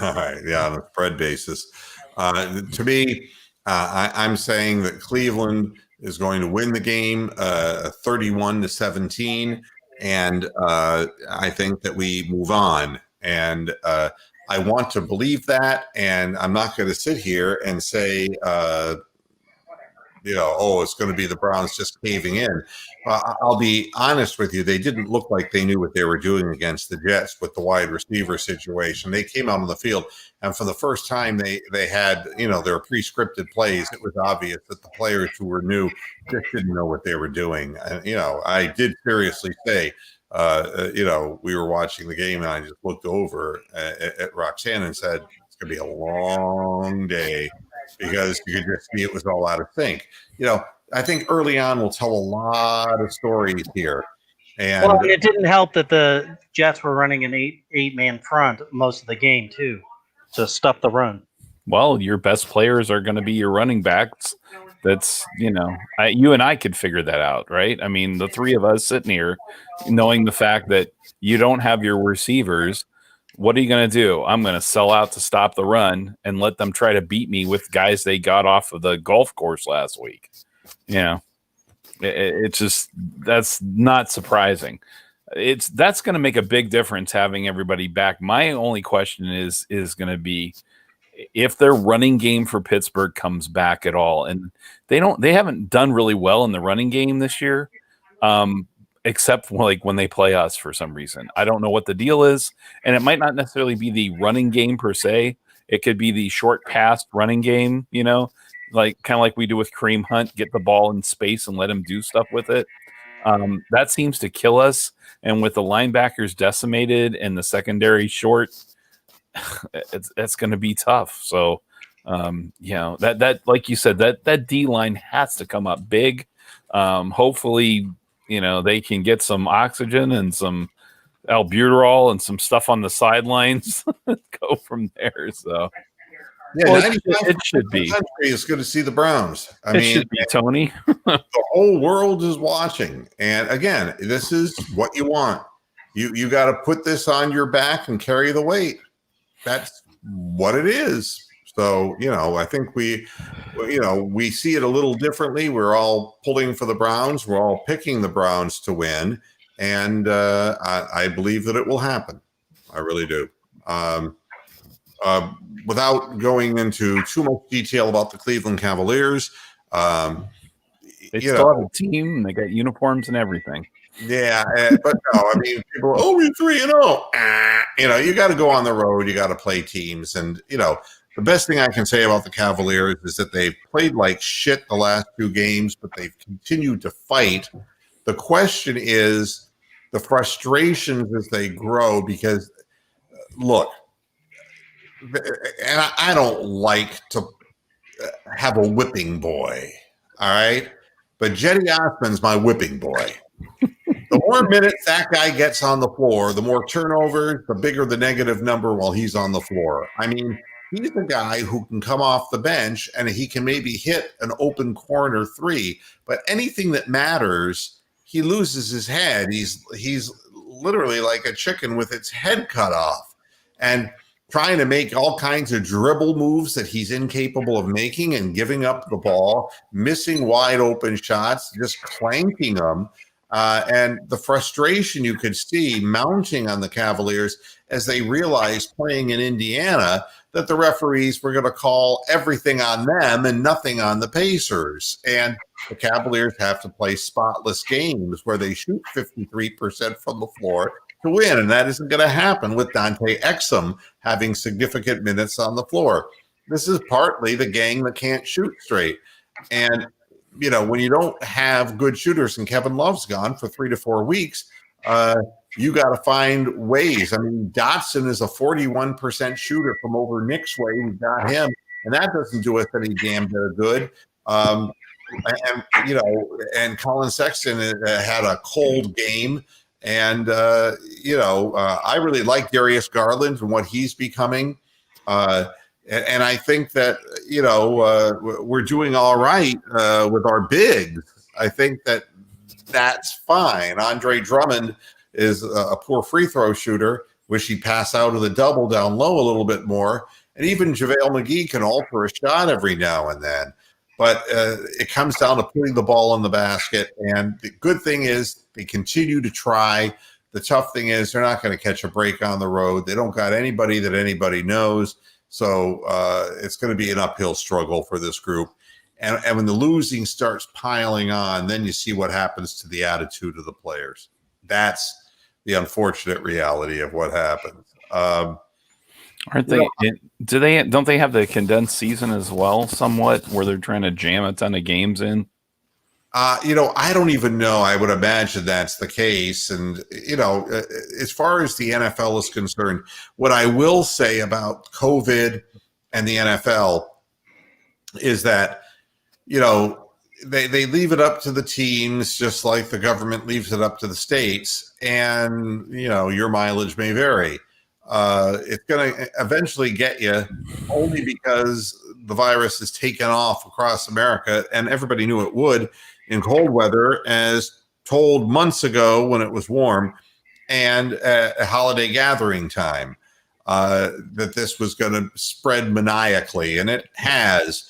All right, yeah, on a spread basis. To me, I'm saying that Cleveland is going to win the game 31-17, and I think that we move on. And I want to believe that, and I'm not going to sit here and say, it's going to be the Browns just caving in. I'll be honest with you. They didn't look like they knew what they were doing against the Jets with the wide receiver situation. They came out on the field, and for the first time, they had, their pre-scripted plays. It was obvious that the players who were new just didn't know what they were doing. And, I did seriously say, we were watching the game, and I just looked over at Roxanne and said, it's going to be a long day, because you could just see it was all out of sync. I think early on we'll tell a lot of stories here. And well, it didn't help that the Jets were running an eight-man front most of the game too, to stop the run. Well, your best players are going to be your running backs. That's, you and I could figure that out, right? I mean, the three of us sitting here, knowing the fact that you don't have your receivers, what are you going to do? I'm going to sell out to stop the run and let them try to beat me with guys they got off of the golf course last week. It's just, that's not surprising. That's going to make a big difference having everybody back. My only question is going to be if their running game for Pittsburgh comes back at all. And they haven't done really well in the running game this year. Except like when they play us for some reason. I don't know what the deal is. And it might not necessarily be the running game per se. It could be the short pass running game, like kind of like we do with Kareem Hunt, get the ball in space and let him do stuff with it. That seems to kill us. And with the linebackers decimated and the secondary short, it's going to be tough. So, that like you said, that D line has to come up big. Hopefully, they can get some oxygen and some albuterol and some stuff on the sidelines. Go from there. So, yeah, it should be. The country is good to see the Browns. It should be, Tony. The whole world is watching, and again, this is what you want. You got to put this on your back and carry the weight. That's what it is. So, I think we see it a little differently. We're all pulling for the Browns. We're all picking the Browns to win. And I believe that it will happen. I really do. Without going into too much detail about the Cleveland Cavaliers. They still have a team. And they got uniforms and everything. Yeah, but no, I mean, people are, we're 3-0. You got to go on the road. You got to play teams. And, the best thing I can say about the Cavaliers is that they've played like shit the last two games, but they've continued to fight. The question is the frustrations as they grow, because, look, and I don't like to have a whipping boy, all right? But Jetty Osman's my whipping boy. The more minutes that guy gets on the floor, the more turnovers, the bigger the negative number while he's on the floor. I mean, he's the guy who can come off the bench and he can maybe hit an open corner three, but anything that matters, he loses his head. He's literally like a chicken with its head cut off and trying to make all kinds of dribble moves that he's incapable of making and giving up the ball, missing wide open shots, just clanking them. And the frustration you could see mounting on the Cavaliers as they realized playing in Indiana that the referees were going to call everything on them and nothing on the Pacers. And the Cavaliers have to play spotless games where they shoot 53% from the floor to win. And that isn't going to happen with Dante Exum having significant minutes on the floor. This is partly the gang that can't shoot straight. And when you don't have good shooters and Kevin Love's gone for 3 to 4 weeks, you got to find ways. I mean, Dotson is a 41% shooter from over Nick's way. We got him, and that doesn't do us any damn bit of good. And Colin Sexton had a cold game. And, I really like Darius Garland and what he's becoming. And I think that, we're doing all right with our bigs. I think that's fine. Andre Drummond is a poor free throw shooter. Wish he'd pass out of the double down low a little bit more. And even JaVale McGee can alter a shot every now and then. But it comes down to putting the ball in the basket. And the good thing is they continue to try. The tough thing is they're not going to catch a break on the road. They don't got anybody that anybody knows. So it's going to be an uphill struggle for this group. And when the losing starts piling on, then you see what happens to the attitude of the players. That's the unfortunate reality of what happens. Aren't they? Don't they have the condensed season as well, somewhat, where they're trying to jam a ton of games in? I don't even know. I would imagine that's the case. And as far as the NFL is concerned, what I will say about COVID and the NFL is that they leave it up to the teams, just like the government leaves it up to the states, and your mileage may vary. It's going to eventually get you, only because the virus is taken off across America, and everybody knew it would in cold weather, as told months ago when it was warm, and a holiday gathering time, that this was going to spread maniacally, and it has.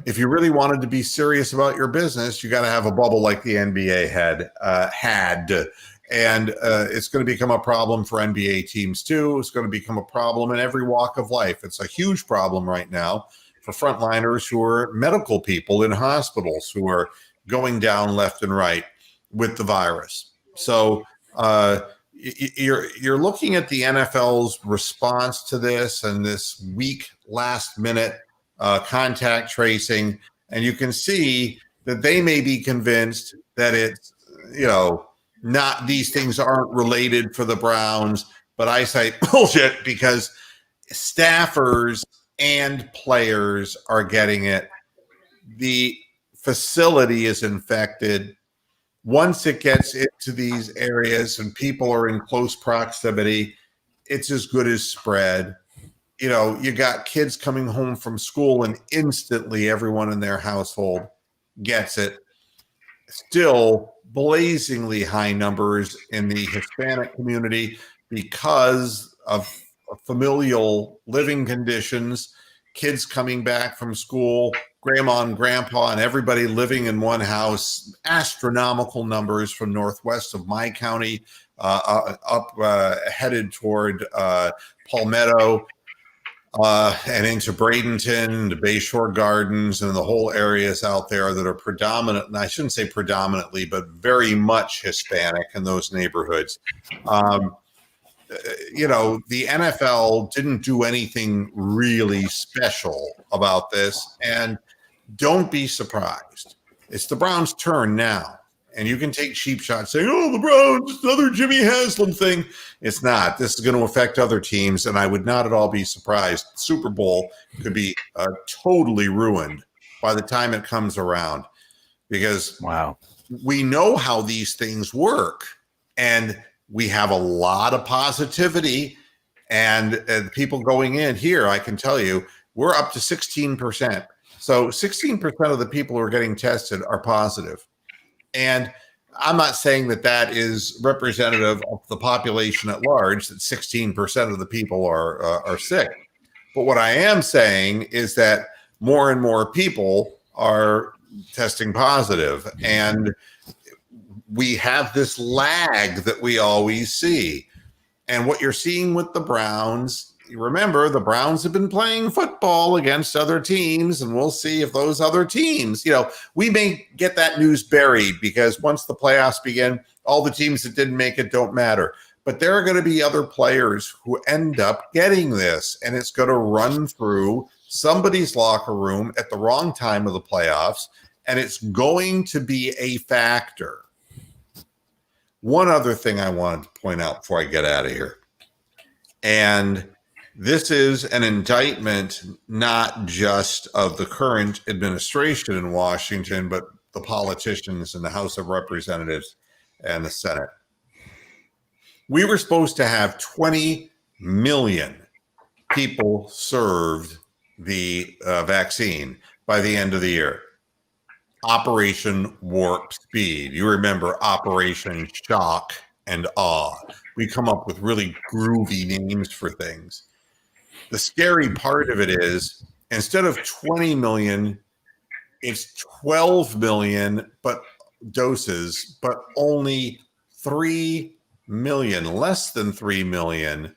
If you really wanted to be serious about your business, you got to have a bubble like the NBA had. And it's going to become a problem for NBA teams too. It's going to become a problem in every walk of life. It's a huge problem right now for frontliners who are medical people in hospitals who are going down left and right with the virus. So you're looking at the NFL's response to this and this weak last minute contact tracing, and you can see that they may be convinced that it's, not, these things aren't related for the Browns, but I say bullshit, because staffers and players are getting it. The facility is infected. Once it gets into these areas and people are in close proximity, it's as good as spread. You got kids coming home from school and instantly everyone in their household gets it. Still blazingly high numbers in the Hispanic community because of familial living conditions, kids coming back from school, grandma and grandpa and everybody living in one house, astronomical numbers from northwest of my county headed toward Palmetto, and into Bradenton, the Bayshore Gardens, and the whole areas out there that are predominant, and I shouldn't say predominantly, but very much Hispanic in those neighborhoods. The NFL didn't do anything really special about this, and don't be surprised. It's the Browns' turn now. And you can take cheap shots saying, the Browns, another Jimmy Haslam thing. It's not. This is going to affect other teams, and I would not at all be surprised. The Super Bowl could be totally ruined by the time it comes around, because we know how these things work, and we have a lot of positivity, and people going in here, I can tell you, we're up to 16%. So 16% of the people who are getting tested are positive. And I'm not saying that is representative of the population at large, that 16% of the people are sick. But what I am saying is that more and more people are testing positive. And we have this lag that we always see. And what you're seeing with the Browns, remember, the Browns have been playing football against other teams, and we'll see if those other teams, we may get that news buried, because once the playoffs begin, all the teams that didn't make it don't matter. But there are going to be other players who end up getting this, and it's going to run through somebody's locker room at the wrong time of the playoffs, and it's going to be a factor. One other thing I wanted to point out before I get out of here. And this is an indictment not just of the current administration in Washington, but the politicians in the House of Representatives and the Senate. We were supposed to have 20 million people served the vaccine by the end of the year. Operation Warp Speed. You remember Operation Shock and Awe. We come up with really groovy names for things. The scary part of it is instead of 20 million, it's 12 million doses, but only 3 million, less than 3 million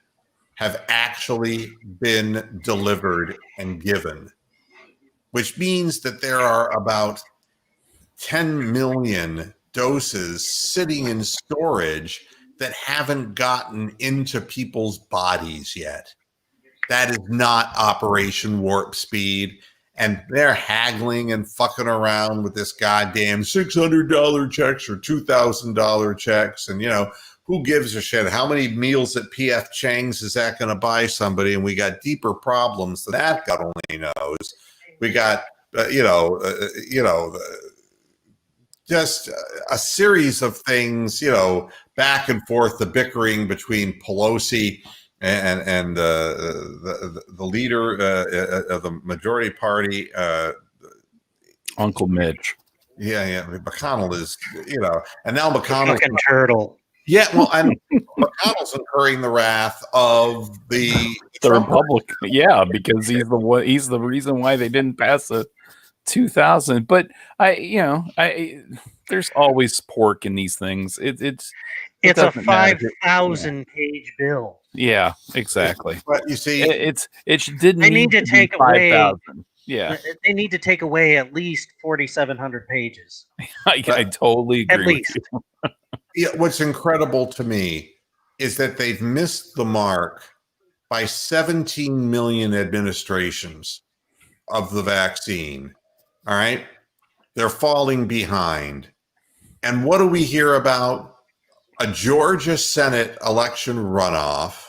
have actually been delivered and given, which means that there are about 10 million doses sitting in storage that haven't gotten into people's bodies yet. That is not Operation Warp Speed. And they're haggling and fucking around with this goddamn $600 checks or $2,000 checks. And, who gives a shit? How many meals at P.F. Chang's is that going to buy somebody? And we got deeper problems than that, God only knows. We got, just a series of things, back and forth, the bickering between Pelosi and the leader of the majority party, Uncle Mitch. Yeah. McConnell is, and now McConnell's fucking turtle. Yeah, well, and McConnell's incurring the wrath of the Republican. Yeah, because he's the reason why they didn't pass the 2000. But there's always pork in these things. It's a 5,000 page bill. Yeah, exactly. But you see, it didn't. They need to take away 5,000. Yeah, they need to take away at least 4,700 pages. I totally agree. At least. Yeah, what's incredible to me is that they've missed the mark by 17 million administrations of the vaccine. All right. They're falling behind. And what do we hear about? A Georgia Senate election runoff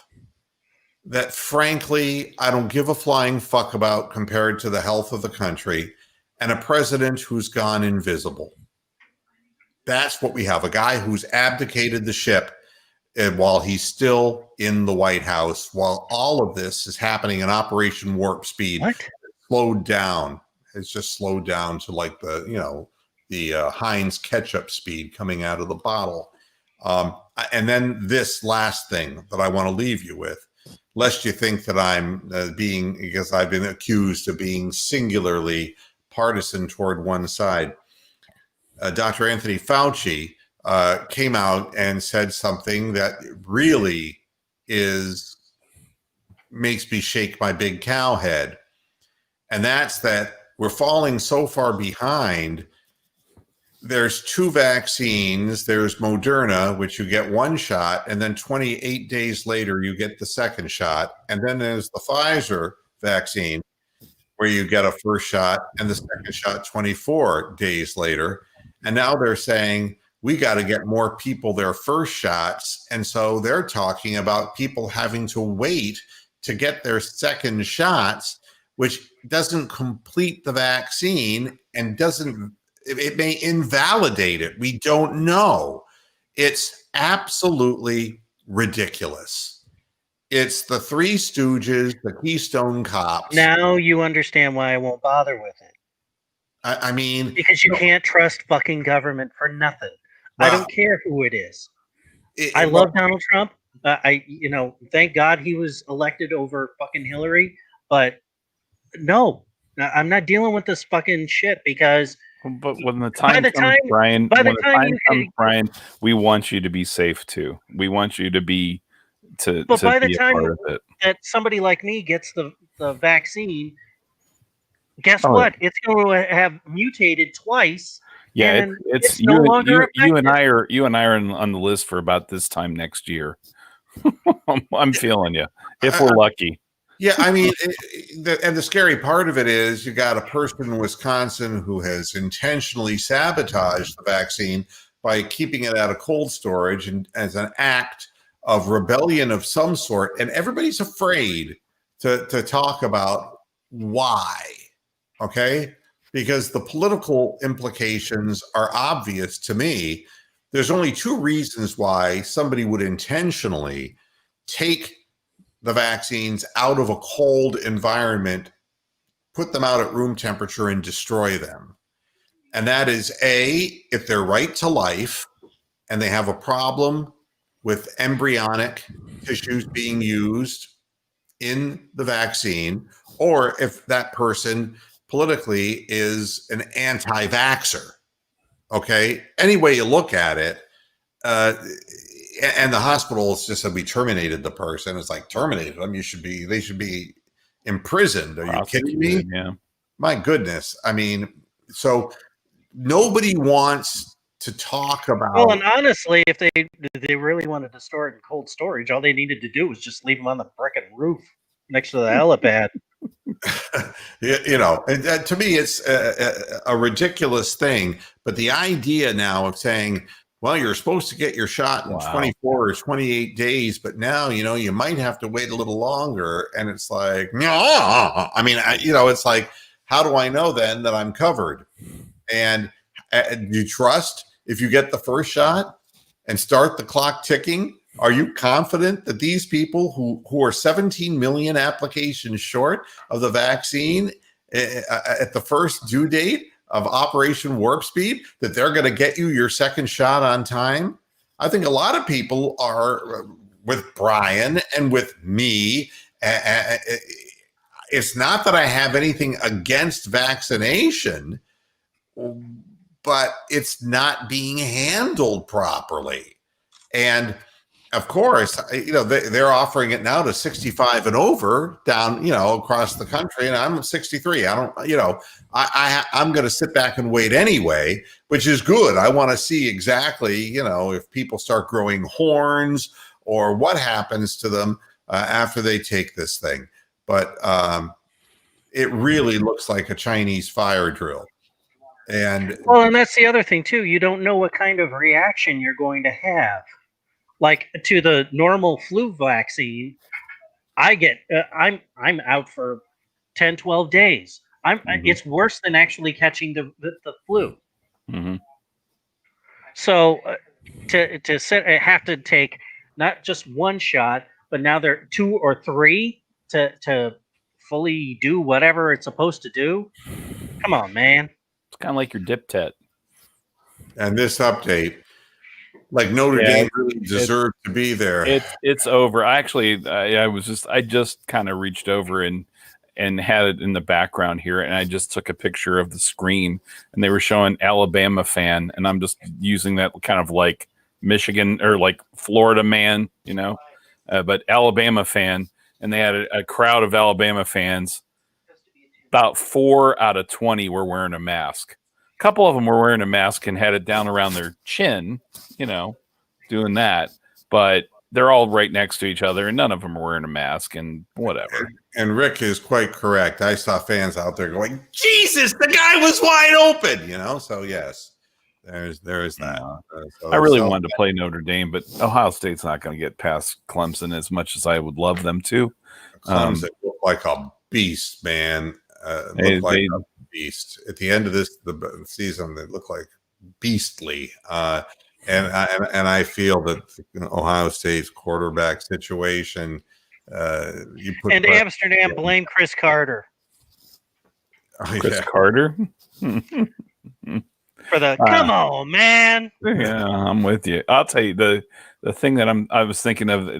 that, frankly, I don't give a flying fuck about compared to the health of the country, and a president who's gone invisible. That's what we have. A guy who's abdicated the ship while he's still in the White House, while all of this is happening in Operation Warp Speed. What? Slowed down. It's just slowed down to like the Heinz ketchup speed coming out of the bottle. And then this last thing that I want to leave you with, lest you think that I'm because I've been accused of being singularly partisan toward one side. Dr. Anthony Fauci came out and said something that really makes me shake my big cow head. And that's that we're falling so far behind. There's two vaccines. There's Moderna, which you get one shot, and then 28 days later, you get the second shot. And then there's the Pfizer vaccine, where you get a first shot and the second shot 24 days later. And now they're saying, we got to get more people their first shots. And so they're talking about people having to wait to get their second shots, which doesn't complete the vaccine and it may invalidate it. We don't know. It's absolutely ridiculous. It's the Three Stooges, the Keystone Cops. Now you understand why I won't bother with it. I mean, because you can't trust fucking government for nothing. Well, I don't care who it is. I love Donald Trump. Thank God he was elected over fucking Hillary. But no, I'm not dealing with this fucking shit because. But when the time comes, Brian, Brian, we want you to be safe too. We want you to be But by the time that somebody like me gets the vaccine, guess what? It's going to have mutated twice. Yeah, it's no longer you and I are on the list for about this time next year. I'm feeling you if we're lucky. Yeah, I mean, and the scary part of it is you got a person in Wisconsin who has intentionally sabotaged the vaccine by keeping it out of cold storage and as an act of rebellion of some sort. And everybody's afraid to talk about why, okay? Because the political implications are obvious to me. There's only two reasons why somebody would intentionally take the vaccines out of a cold environment, put them out at room temperature, and destroy them. And that is A, if they're right to life and they have a problem with embryonic tissues being used in the vaccine, or if that person politically is an anti-vaxxer. Okay, any way you look at it, and the hospitals just said we terminated the person. It's like, terminated them? They should be imprisoned. Are you kidding me? Yeah. My goodness. I mean, so nobody wants to talk about. Well, and honestly, if they really wanted to store it in cold storage, all they needed to do was just leave them on the frickin' roof next to the helipad. You know, and to me, it's a ridiculous thing. But the idea now of saying, well, you're supposed to get your shot in 24 or 28 days, but now, you know, you might have to wait a little longer. And it's like, no, I mean, it's like, how do I know then that I'm covered? And you trust if you get the first shot and start the clock ticking? Are you confident that these people who are 17 million applications short of the vaccine at the first due date of Operation Warp Speed, that they're going to get you your second shot on time? I think a lot of people are with Brian and with me. It's not that I have anything against vaccination, but it's not being handled properly. And of course, you know, they're offering it now to 65 and over down, you know, across the country. And I'm 63. I don't, you know, I'm going to sit back and wait anyway, which is good. I want to see exactly, you know, if people start growing horns or what happens to them after they take this thing. But it really looks like a Chinese fire drill. And that's the other thing too. You don't know what kind of reaction you're going to have. Like to the normal flu vaccine, I'm out for 10, 12 days. It's worse than actually catching the flu. Mm-hmm. So have to take not just one shot, but now they're 2 or 3 to fully do whatever it's supposed to do. Come on, man. It's kind of like your dip tet. And this update, like Notre Dame really deserved to be there. It's over. I just kind of reached over and had it in the background here, and I just took a picture of the screen, and they were showing Alabama fan, and I'm just using that kind of like Michigan or like Florida man, you know, but Alabama fan, and they had a crowd of Alabama fans. About 4 out of 20 were wearing a mask. A couple of them were wearing a mask and had it down around their chin, you know, doing that. But they're all right next to each other, and none of them are wearing a mask and whatever. And Rick is quite correct. I saw fans out there going, Jesus, the guy was wide open, you know? So, yes, there is that. I really wanted to play Notre Dame, but Ohio State's not going to get past Clemson as much as I would love them to. Clemson looked like a beast, man. A beast. At the end of the season, they look like beastly. And I feel that Ohio State's quarterback situation. Amsterdam blame Chris Carter. Chris Carter for the come on, man. Yeah, I'm with you. I'll tell you the thing that I was thinking of.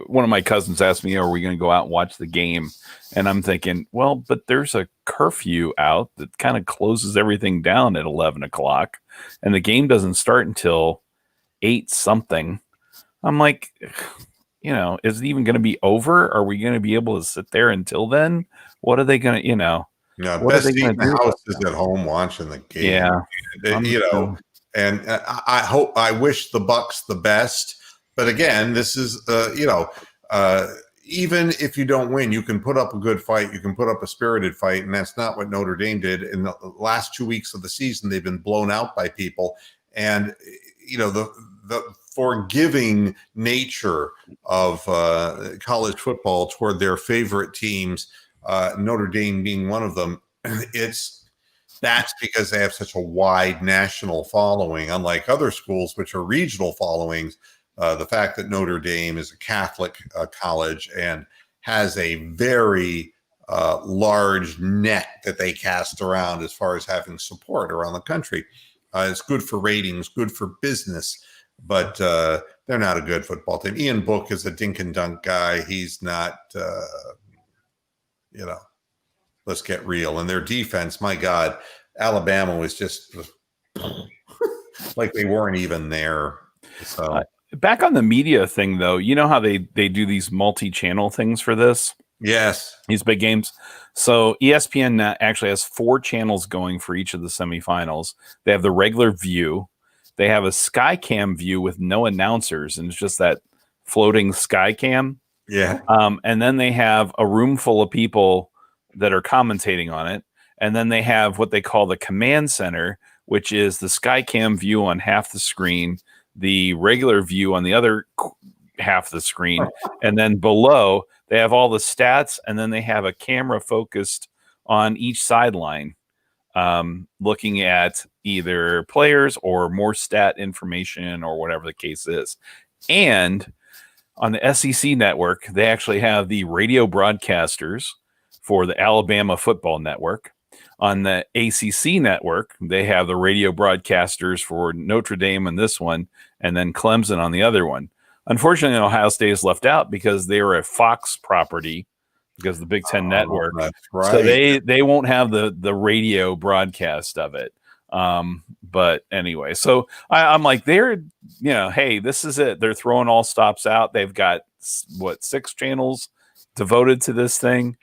One of my cousins asked me, "Are we going to go out and watch the game?" And I'm thinking, well, but there's a curfew out that kind of closes everything down at 11 o'clock, and the game doesn't start until 8 something. I'm like, you know, is it even going to be over? Are we going to be able to sit there until then? What are they going to, you know? Yeah, best seat in the house is at home watching the game. Yeah, you know, and I wish the Bucks the best, but again, this is even if you don't win, you can put up a good fight. You can put up a spirited fight, and that's not what Notre Dame did. In the last 2 weeks of the season, they've been blown out by people, and the forgiving nature of college football toward their favorite teams, Notre Dame being one of them. That's because they have such a wide national following, unlike other schools which are regional followings. The fact that Notre Dame is a Catholic college and has a very large net that they cast around as far as having support around the country. It's good for ratings, good for business, but they're not a good football team. Ian Book is a dink and dunk guy. He's not, let's get real. And their defense, my God, Alabama was just like they weren't even there. So back on the media thing, though, you know how they do these multi-channel things for this? Yes. These big games. So ESPN actually has 4 channels going for each of the semifinals. They have the regular view. They have a Skycam view with no announcers, and it's just that floating Skycam. Yeah. And then they have a room full of people that are commentating on it. And then they have what they call the command center, which is the Skycam view on half the screen, the regular view on the other half the screen. And then below, they have all the stats, and then they have a camera focused on each sideline, looking at either players or more stat information or whatever the case is. And on the SEC network, they actually have the radio broadcasters for the Alabama Football Network. On the ACC network, they have the radio broadcasters for Notre Dame on this one, and then Clemson on the other one. Unfortunately, Ohio State is left out because they were a Fox property because of the Big Ten network. That's right. So they won't have the radio broadcast of it. But anyway, so I'm like, hey, this is it. They're throwing all stops out. They've got 6 channels devoted to this thing.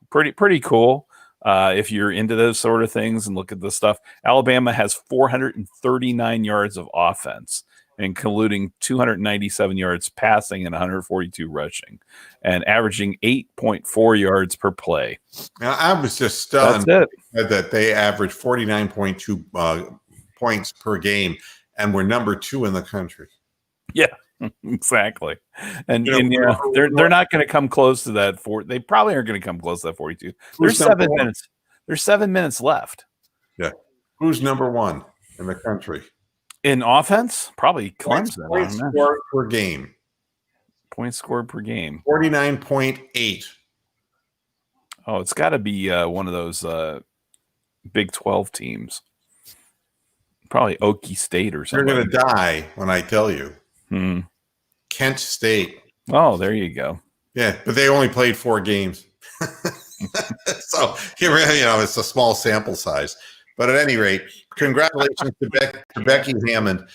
Pretty cool. If you're into those sort of things and look at the stuff, Alabama has 439 yards of offense, including 297 yards passing and 142 rushing, and averaging 8.4 yards per play. Now, I was just stunned that they averaged 49.2 points per game and were number 2 in the country. Yeah, exactly. And they're not going to come close to that. They probably aren't going to come close to that 42. There's 7 minutes. There's 7 minutes left. Yeah. Who's number 1 in the country? In offense, probably Clemson. Points scored per game. Points scored per game. 49.8. Oh, it's got to be one of those Big 12 teams. Probably Okie State or something. You're going to die when I tell you. Kent State. Oh, there you go. Yeah, but they only played 4 games. So, it's a small sample size. But at any rate, congratulations to Becky Hammond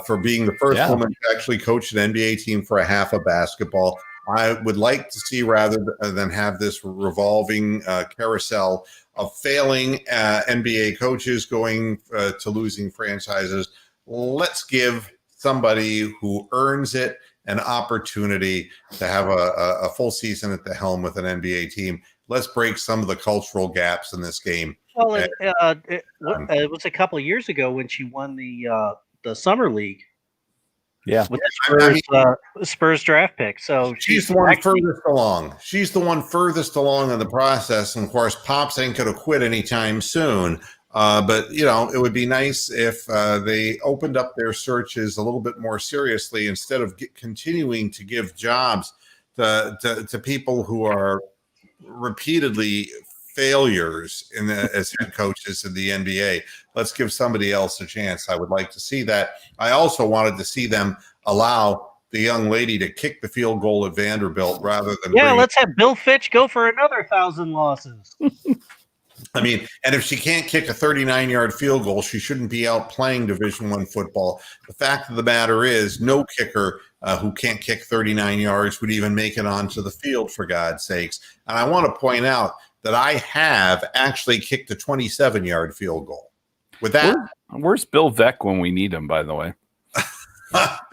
for being the first woman to actually coach an NBA team for a half of basketball. I would like to see, rather than have this revolving carousel of failing NBA coaches going to losing franchises, let's give somebody who earns it an opportunity to have a full season at the helm with an NBA team. Let's break some of the cultural gaps in this game. Well, it was a couple of years ago when she won the Summer League. Yeah, with the Spurs draft pick. So she's the one furthest along. She's the one furthest along in the process. And of course, Pops ain't going to quit anytime soon. But it would be nice if they opened up their searches a little bit more seriously instead of continuing to give jobs to people who are repeatedly failures as head coaches in the NBA. Let's give somebody else a chance. I would like to see that. I also wanted to see them allow the young lady to kick the field goal at Vanderbilt rather than let's have Bill Fitch go for another 1,000 losses. I mean, and if she can't kick a 39-yard field goal, she shouldn't be out playing Division I football. The fact of the matter is, no kicker who can't kick 39 yards would even make it onto the field, for God's sakes. And I want to point out that I have actually kicked a 27-yard field goal. With that, where's Bill Veck when we need him? By the way,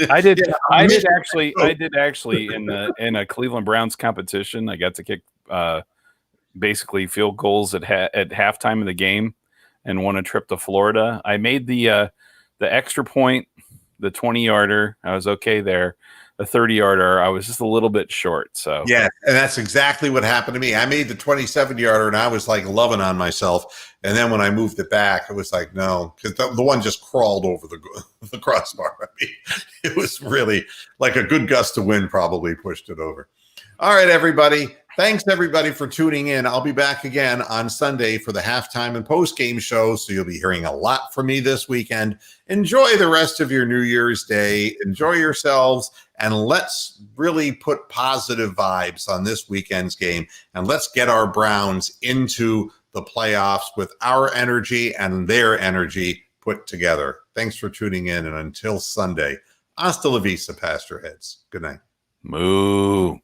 I did actually in a Cleveland Browns competition. I got to kick basically field goals at halftime of the game and won a trip to Florida. I made the The extra point, the 20-yarder, I was okay there. The 30-yarder, I was just a little bit short. So Yeah, and that's exactly what happened to me. I made the 27-yarder, and I was like loving on myself. And then when I moved it back, it was like, no, because the one just crawled over the crossbar. I mean, it was really like a good gust of wind probably pushed it over. All right, everybody. Thanks, everybody, for tuning in. I'll be back again on Sunday for the halftime and post-game show, so you'll be hearing a lot from me this weekend. Enjoy the rest of your New Year's Day. Enjoy yourselves, and let's really put positive vibes on this weekend's game, and let's get our Browns into the playoffs with our energy and their energy put together. Thanks for tuning in, and until Sunday, hasta la vista, Pastor Heads. Good night. moo.